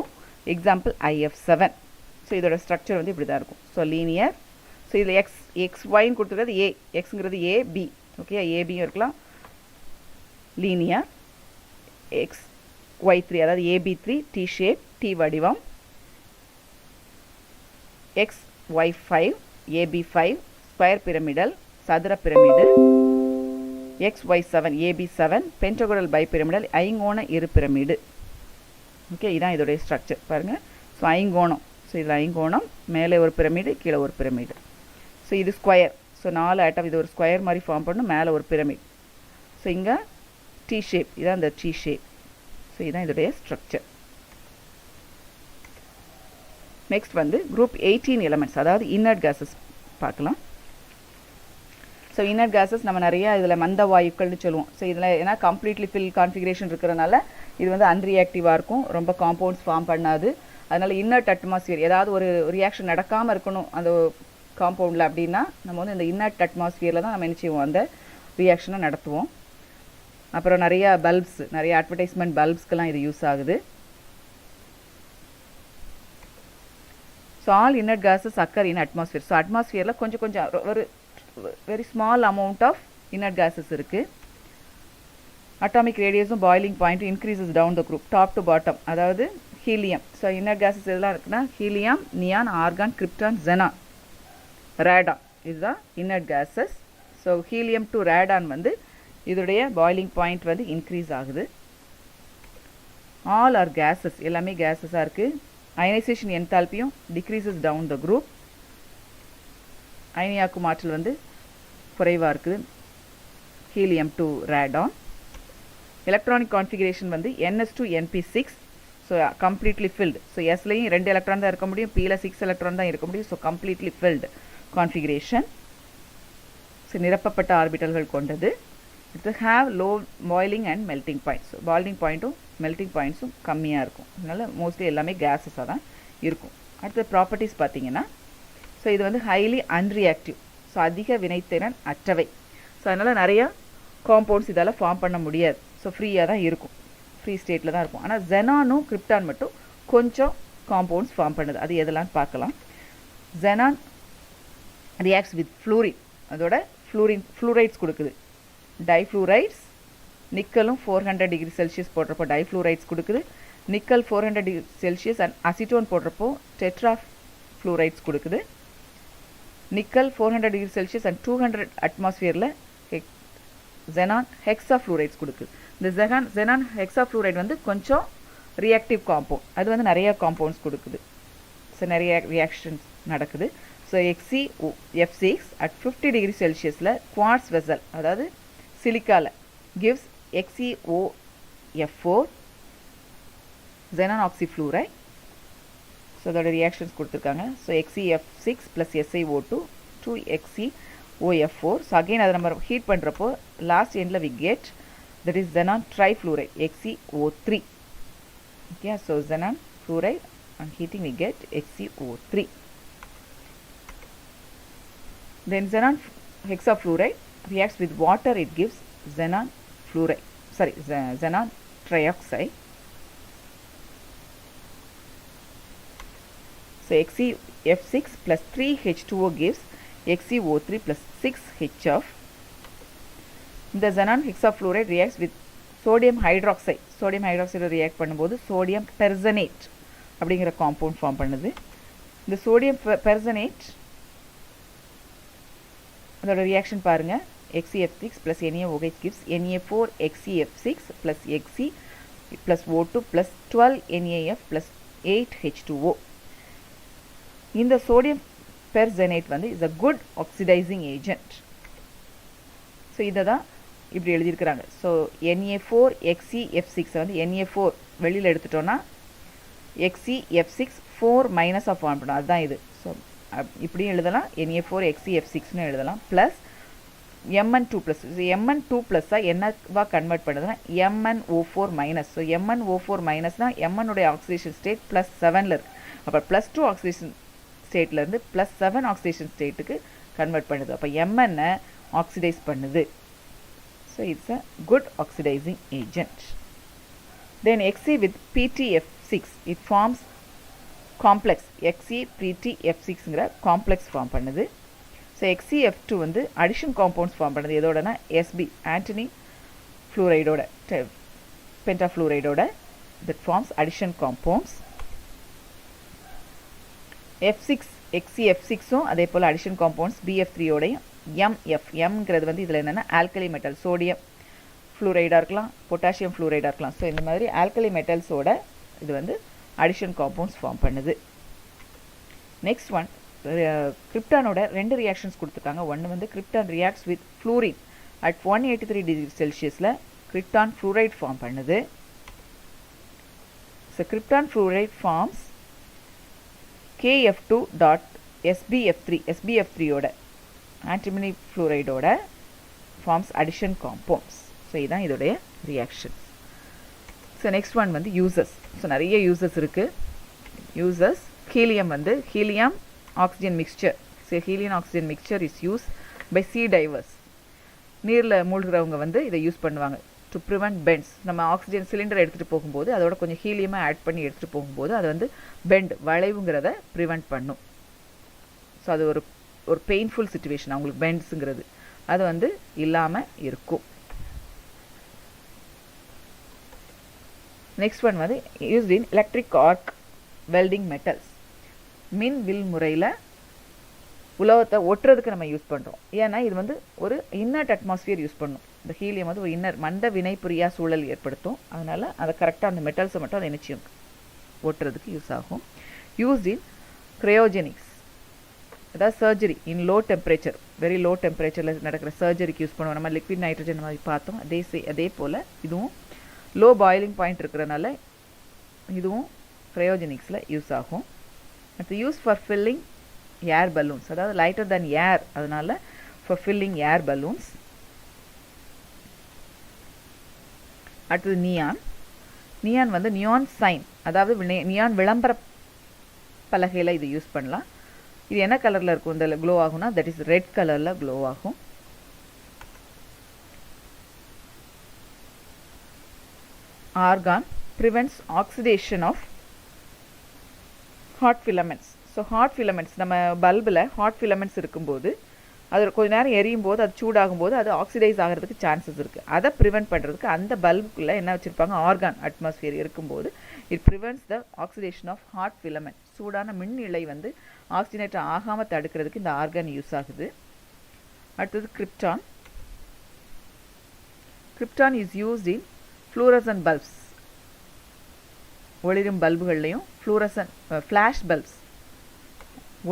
Example IF7. ஸோ இதோட ஸ்ட்ரக்சர் வந்து இப்படி தான் இருக்கும். So linear. ஸோ இதில் XYன்னு கொடுத்துருக்கிறது A, Xங்கிறது AB. ஓகே, ஏபியும் இருக்கலாம். லீனியர். XY3 அதாவது AB3 T ஷேப் T வடிவம். XY5 AB5 ஸ்கொயர் பிரமிடல் சதுர pyramid. XY7 AB7 pentagonal bipyramidal ஐங்கோண இரு பிரமிடு. ஓகே, இதான் இதோடைய ஸ்ட்ரக்சர் பாருங்கள். ஸோ ஐங்கோணம். ஸோ இதில் ஐங்கோணம், மேலே ஒரு பிரமிடு, கீழே ஒரு பிரமிடு. ஸோ இது ஸ்கொயர். ஸோ 4 ஆட்டம், இது ஒரு ஸ்கொயர் மாதிரி ஃபார்ம் பண்ணும், மேலே ஒரு பிரமிட். ஸோ இங்கே T ஷேப், இதான் இந்த T ஷேப். ஸோ இதுதான் இதோடைய ஸ்ட்ரக்சர். நெக்ஸ்ட் வந்து குரூப் 18 எலமெண்ட்ஸ், அதாவது இன்னர்ட் கேஸஸ் பார்க்கலாம். ஸோ இன்னர்ட் கேஸஸ் நம்ம நிறைய இதில் மந்த வாயுக்கள்னு சொல்லுவோம். ஸோ இதில் ஏன்னா கம்ப்ளீட்லி ஃபில் கான்ஃபிகரேஷன் இருக்கிறனால இது வந்து அன்ரியாக்டிவாக இருக்கும், ரொம்ப காம்பவுண்ட்ஸ் ஃபார்ம் பண்ணாது. அதனால் இன்னர்ட் அட்மாஸ்பியர், ஏதாவது ஒரு ரியாக்ஷன் நடக்காமல் இருக்கணும், அந்த காம்பவுண்டில் அப்படின்னா நம்ம வந்து இந்த இன்னர்ட் அட்மாஸ்ஃபியரில் தான் நம்ம என்ன செய்வோம், அந்த ரியாக்ஷனை நடத்துவோம். அப்புறம் நிறையா பல்ப்ஸ், நிறைய அட்வர்டைஸ்மெண்ட் பல்ப்ஸ்க்கெல்லாம் இது யூஸ் ஆகுது. So all inert gases occur in atmosphere. So அட்மாஸ்ஃபியரில் கொஞ்சம் ஒரு very small amount of inert gases இருக்குது. அட்டாமிக் ரேடியஸும் பாய்லிங் பாயிண்ட்டும் increases down the group top to bottom. அதாவது ஹீலியம். ஸோ இன்னர்ட் கேஸஸ் எதெல்லாம் இருக்குன்னா helium, neon, argon, krypton, xenon, radon. இதுதான் inert gases. So helium to radon வந்து இதோடைய boiling point வந்து இன்க்ரீஸ் ஆகுது. ஆல் ஆர் கேஸஸ், எல்லாமே கேஸஸாக இருக்குது. அயனைசேஷன் என்தால்பியும் டிக்ரீசஸ் டவுன் த குரூப். அயனியாக்கும் ஆற்றல் வந்து குறைவாக இருக்குது helium to radon. Electronic configuration வந்து NS to NP6. So completely filled. So எஸ்லையும் 2 எலக்ட்ரான் தான் இருக்க முடியும், பியில் 6 எலக்ட்ரான் தான் இருக்க முடியும். So completely filled configuration. So நிரப்பப்பட்ட ஆர்பிட்டல்கள் கொண்டது. இது have low boiling and melting point. So boiling பாயிண்ட்டும் மெல்டிங் பாயிண்ட்ஸும் கம்மியாக இருக்கும். அதனால் மோஸ்ட்லி எல்லாமே கேஸஸாக தான் இருக்கும். அடுத்த ப்ராப்பர்ட்டிஸ் பார்த்தீங்கன்னா, ஸோ இது வந்து ஹைலி அன்ரியாக்டிவ். ஸோ அதிக வினைத்திறன் அற்றவை. ஸோ அதனால் நிறையா காம்பவுண்ட்ஸ் இதால் ஃபார்ம் பண்ண முடியாது. ஸோ ஃப்ரீயாக தான் இருக்கும், ஃப்ரீ ஸ்டேட்டில் தான் இருக்கும். ஆனால் ஜெனானும் கிரிப்டான் மட்டும் கொஞ்சம் காம்பவுண்ட்ஸ் ஃபார்ம் பண்ணுது. அது எதெல்லாம் பார்க்கலாம். Xenon reacts with fluorine. அதோட ஃப்ளூரைட்ஸ் கொடுக்குது. டைஃப்ளூரைட்ஸ். நிக்கலும் 400 டிகிரி செல்சியஸ் போடுறப்போ டைஃப்ளூரைட்ஸ் கொடுக்குது. Nickel 400 degree Celsius and acetone போடுறப்போ டெட்ரா ஃப்ளூரைட்ஸ் கொடுக்குது. நிக்கல் 400 டிகிரி செல்சியஸ் அண்ட் 200 அட்மாஸ்ஃபியரில் ஜெனான் ஹெக்ஸா ஃப்ளூரைட்ஸ் கொடுக்குது. இந்த ஜெனான் ஹெக்ஸா ஃப்ளூரைட் வந்து கொஞ்சம் ரியாக்டிவ் காம்பவுண்ட். அது வந்து நிறைய காம்பவுண்ட்ஸ் கொடுக்குது. ஸோ நிறைய ரியாக்ஷன்ஸ் நடக்குது. ஸோ XeF6 அட் 50 டிகிரி செல்சியஸில் குவார்ட்ஸ் வெசல், அதாவது சிலிக்காவில் gives XeOF4 xenon oxyfluoride. So அதோட ரியாக்ஷன்ஸ் கொடுத்துருக்காங்க. So XeF6 plus SiO2 to XeOF4. So again அதை நம்ம ஹீட் பண்ணுறப்போ லாஸ்ட் எண்டில் we get that is xenon trifluoride XeO3. Okay, so xenon fluoride on heating we get XeO3. Then xenon hexafluoride reacts with water, it gives xenon fluoride, sorry, xenon trioxide. So XeF6 plus 3H2O gives XeO3 plus 6HF. The xenon hexafluoride reacts with sodium hydroxide. Sodium hydroxide react பண்ணும்போது sodium perxenate அப்படிங்கிற compound form பண்ணுது. இந்த sodium perxenate அதோட reaction பாருங்க. XeF6 plus NaOH gives Na4 XeF6 plus Xe plus O2 plus 12 NaF plus 8H2O. இந்த sodium perxenate வந்து is a good oxidizing agent. So இதை தான் இப்படி எழுதியிருக்கிறாங்க. ஸோ Na4 XeF6 வந்து Na4 வெளியில் எடுத்துட்டோன்னா XeF6 4 மைனஸாக ஃபார்ம் பண்ணணும். அதுதான் இது. ஸோ இப்படியும் எழுதலாம், Na4 XeF6ன்னு எழுதலாம். Plus Mn2 plus. Mn2 ப்ளஸ்ஸாக என்னவா கன்வெர்ட் பண்ணுதுன்னா MnO4 மைனஸ். ஸோ MnO4 மைனஸ்னால் Mn-உடைய ஆக்சிடேஷன் ஸ்டேட் ப்ளஸ் 7ல் இருக்குது. அப்போ +2 ஆக்சிடேஷன் ஸ்டேட்லேருந்து +7 ஆக்சிடேஷன் ஸ்டேட்டுக்கு கன்வெர்ட் பண்ணுது. அப்போ Mn-ஐ ஆக்சிடைஸ் பண்ணுது. So it's a good oxidising agent. Then Xe with PtF6 it forms complex. XePtF6ங்கிற காம்ப்ளெக்ஸ் ஃபார்ம் பண்ணுது. ஸோ XeF2 வந்து அடிஷன் காம்பவுண்ட்ஸ் ஃபார்ம் பண்ணுது. எதோடனா Sb ஆண்டனி ஃப்ளூரைடோட பென்டாஃப்ளூரைடோட that forms addition compounds. F6 XeF6ம் அதே போல் அடிஷன் காம்பவுண்ட்ஸ் BF3யோடையும் MF. Mங்கிறது வந்து இதில் என்னென்னா ஆல்கலி மெட்டல். சோடியம் ஃப்ளூரைடாக இருக்கலாம், பொட்டாசியம் ஃப்ளூரைடாக இருக்கலாம். ஸோ இந்த மாதிரி ஆல்கலி மெட்டல்ஸோட இது வந்து அடிஷன் காம்பவுண்ட்ஸ் ஃபார்ம் பண்ணுது. நெக்ஸ்ட் ஒன் கிரிப்டானோட 2 ரியாக்ஷன்ஸ் கொடுத்துருக்காங்க. ஒன்று வந்து krypton reacts with fluorine at 183 degree செல்சியஸில் கிரிப்டான் ஃப்ளூரைட் ஃபார்ம் பண்ணுது. So krypton fluoride forms KF2 dot SbF3. SbF3யோட ஆன்டிமனி ஃப்ளூரைடோட ஃபார்ம்ஸ் அடிஷன் காம்பவுண்ட்ஸ். ஸோ இதுதான் இதோடைய ரியாக்ஷன். ஸோ நெக்ஸ்ட் ஒன் வந்து யூசஸ். ஸோ நிறைய யூசஸ் இருக்குது. யூசஸ் ஹீலியம் வந்து helium oxygen mixture So helium oxygen mixture is used by sea divers. நீரில் மூழ்கிறவங்க வந்து இதை யூஸ் பண்ணுவாங்க டு ப்ரிவெண்ட் பெண்ட்ஸ். நம்ம ஆக்சிஜன் சிலிண்டர் எடுத்துகிட்டு போகும்போது அதோட கொஞ்சம் ஹீலியமாக ஆட் பண்ணி எடுத்துகிட்டு போகும்போது அது வந்து பெண்ட் வளைவுங்கிறத ப்ரிவெண்ட் பண்ணும். ஸோ அது ஒரு ஒரு பெயின்ஃபுல் சுச்சுவேஷன் அவங்களுக்கு பெண்ட்ஸுங்கிறது அது வந்து இல்லாமல் இருக்கும். நெக்ஸ்ட் ஒன் வந்து used in electric arc welding metals. மின் வில் முறையில் உலோகத்தை ஒட்டுறதுக்கு நம்ம யூஸ் பண்ணுறோம். ஏன்னா இது வந்து ஒரு இன்னர்ட் அட்மாஸ்பியர் யூஸ் பண்ணும். இந்த ஹீலியம் வந்து ஒரு இன்னர் மண்ட வினைபுரியா சூழல் ஏற்படுத்தும். அதனால் அதை கரெக்டாக அந்த மெட்டல்ஸை மட்டும் அதை நிச்சயம் ஒட்டுறதுக்கு யூஸ் ஆகும். யூஸ்ட் இன் கிரையோஜெனிக்ஸ், அதாவது சர்ஜரி இன் லோ டெம்பரேச்சர், வெரி லோ டெம்பரேச்சரில் நடக்கிற சர்ஜரிக்கு யூஸ் பண்ணுவோம். நம்ம லிக்விட் நைட்ரஜன் மாதிரி பார்த்தோம். அதே போல் இதுவும் லோ பாயிலிங் பாயிண்ட் இருக்கிறதுனால இதுவும் கிரையோஜெனிக்ஸில் யூஸ் ஆகும். அடுத்து use for filling air balloons, அதாவது லைட்டர் தென் ஏர், அதனால ஃபார் ஃபில்லிங் ஏர் பலூன்ஸ். அடுத்தது நியான். நியான் வந்து நியான் சைன், அதாவது நியான் விளம்பர பலகையில் இது யூஸ் பண்ணலாம். இது என்ன கலரில் இருக்கும் இந்த க்ளோ ஆகும்னா தட் இஸ் ரெட் கலரில் க்ளோ ஆகும். Argon prevents oxidation of hot filaments. So hot filaments நம்ம பல்பில் ஹாட் ஃபிலமெண்ட்ஸ் இருக்கும்போது அது கொஞ்ச நேரம் எரியும் போது அது சூடாகும் போது அது ஆக்சிடைஸ் ஆகிறதுக்கு சான்சஸ் இருக்குது. அதை ப்ரிவெண்ட் பண்ணுறதுக்கு அந்த பல்புக்குள்ளே என்ன வச்சுருப்பாங்க, ஆர்கான் அட்மாஸ்பியர் இருக்கும்போது it prevents the oxidation of hot filament. சூடான மின் இழை வந்து ஆக்சிஜனேட் ஆகாமல் தடுக்கிறதுக்கு இந்த ஆர்கான் யூஸ் ஆகுது. அடுத்தது krypton. Krypton is used in fluorescent bulbs, ஒளிரும் பல்புகள்லையும் ஃப்ளாஷ் பல்ப்ஸ்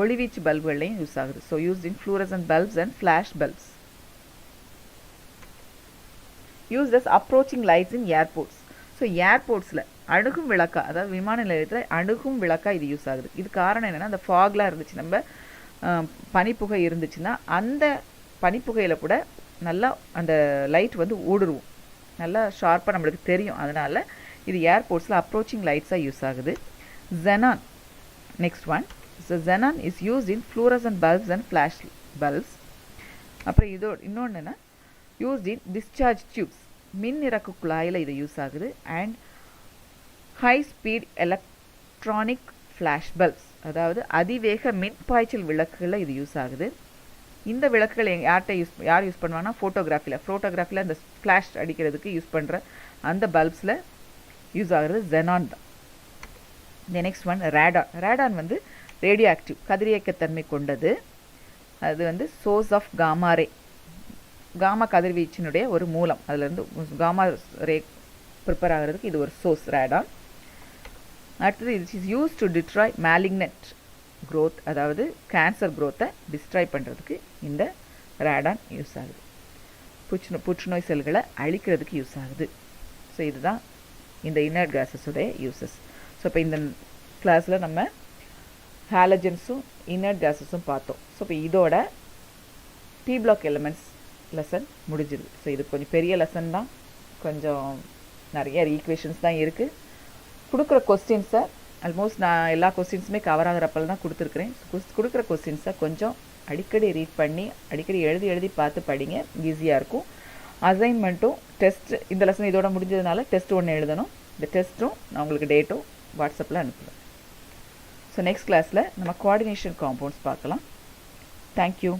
ஒளிவீச்சு பல்புகள்லையும் யூஸ் ஆகுது. So used in fluorescent bulbs and flash bulbs. Used as approaching lights in airports. So ஏர்போர்ட்ஸில் அணுகும் விளக்கா, அதாவது விமான நிலையத்தில் அணுகும் விளக்கா இது யூஸ் ஆகுது. இது காரணம் என்னென்னா அந்த ஃபாக்லாம் இருந்துச்சு, நம்ம பனிப்புகை இருந்துச்சுன்னா அந்த பனிப்புகையில் கூட நல்லா அந்த லைட் வந்து ஊடுருவும், நல்லா ஷார்ப்பாக நம்மளுக்கு தெரியும். அதனால் இது ஏர்போர்ட்ஸில் அப்ரோச்சிங் லைட்ஸாக யூஸ் ஆகுது. Xenon next one. So xenon is used in fluorescent bulbs and flash bulbs. அப்புறம் இன்னொன்று என்ன, யூஸ்ட் இன் டிஸ்சார்ஜ் டியூப்ஸ், மின் இறக்கு குழாயில் இது யூஸ் ஆகுது. And high speed electronic flash bulbs, அதாவது அதிவேக மின் பாய்ச்சல் விளக்குகளில் இது யூஸ் ஆகுது. இந்த விளக்குகள் யார் யூஸ் பண்ணுவாங்கன்னா ஃபோட்டோகிராஃபியில் அந்த ஃப்ளாஷ் அடிக்கிறதுக்கு யூஸ் பண்ணுற அந்த பல்ப்ஸில் யூஸ் ஆகிறது ஜெனான் தான். இந்த நெக்ஸ்ட் ஒன் ரேடான். ரேடான் வந்து ரேடியோ ஆக்டிவ், கதிரியக்கத்தன்மை கொண்டது. அது வந்து source of gamma ray, gamma கதிர்வீச்சினுடைய ஒரு மூலம். அதுலேருந்து காமா ரே ப்ரிப்பேர் ஆகிறதுக்கு இது ஒரு சோர்ஸ் ரேடான். அடுத்தது it is use to destroy malignant growth, அதாவது கேன்சர் க்ரோத்தை டிஸ்ட்ராய் பண்ணுறதுக்கு இந்த ரேடான் யூஸ் ஆகுது. புற்றுநோய் செல்களை அழிக்கிறதுக்கு யூஸ் ஆகுது. ஸோ இதுதான் இந்த இன்னர்ட் கேஸஸுடைய யூசஸ். ஸோ இப்போ இந்த கிளாஸில் நம்ம ஹாலஜன்ஸும் இன்னர்ட் கேஸஸும் பார்த்தோம். ஸோ இப்போ இதோட பி பிளாக் எலிமெண்ட்ஸ் லெசன் முடிஞ்சிருது. ஸோ இது கொஞ்சம் பெரிய லெசன் தான், கொஞ்சம் நிறைய ஈக்குவேஷன்ஸ் தான் இருக்குது. கொடுக்குற கொஸ்டின்ஸை ஆல்மோஸ்ட் நான் எல்லா கொஸ்டின்ஸுமே கவர் ஆகிறப்பல தான் கொடுத்துருக்குறேன். கொடுக்குற கொஸ்டின்ஸை கொஞ்சம் அடிக்கடி ரீட் பண்ணி அடிக்கடி எழுதி பார்த்து படிங்க, ஈஸியாக இருக்கும். அசைன்மெண்ட்டும் டெஸ்ட் இந்த லெசன் இதோட முடிஞ்சதுனால டெஸ்ட் ஒன்று எழுதணும். இந்த டெஸ்ட்டும் நான் உங்களுக்கு டேட்டும் வாட்ஸ்அப்பில் அனுப்புகிறேன். ஸோ நெக்ஸ்ட் கிளாஸில் நம்ம கோஆர்டினேஷன் காம்பவுண்ட்ஸ் பார்க்கலாம். தேங்க்யூ.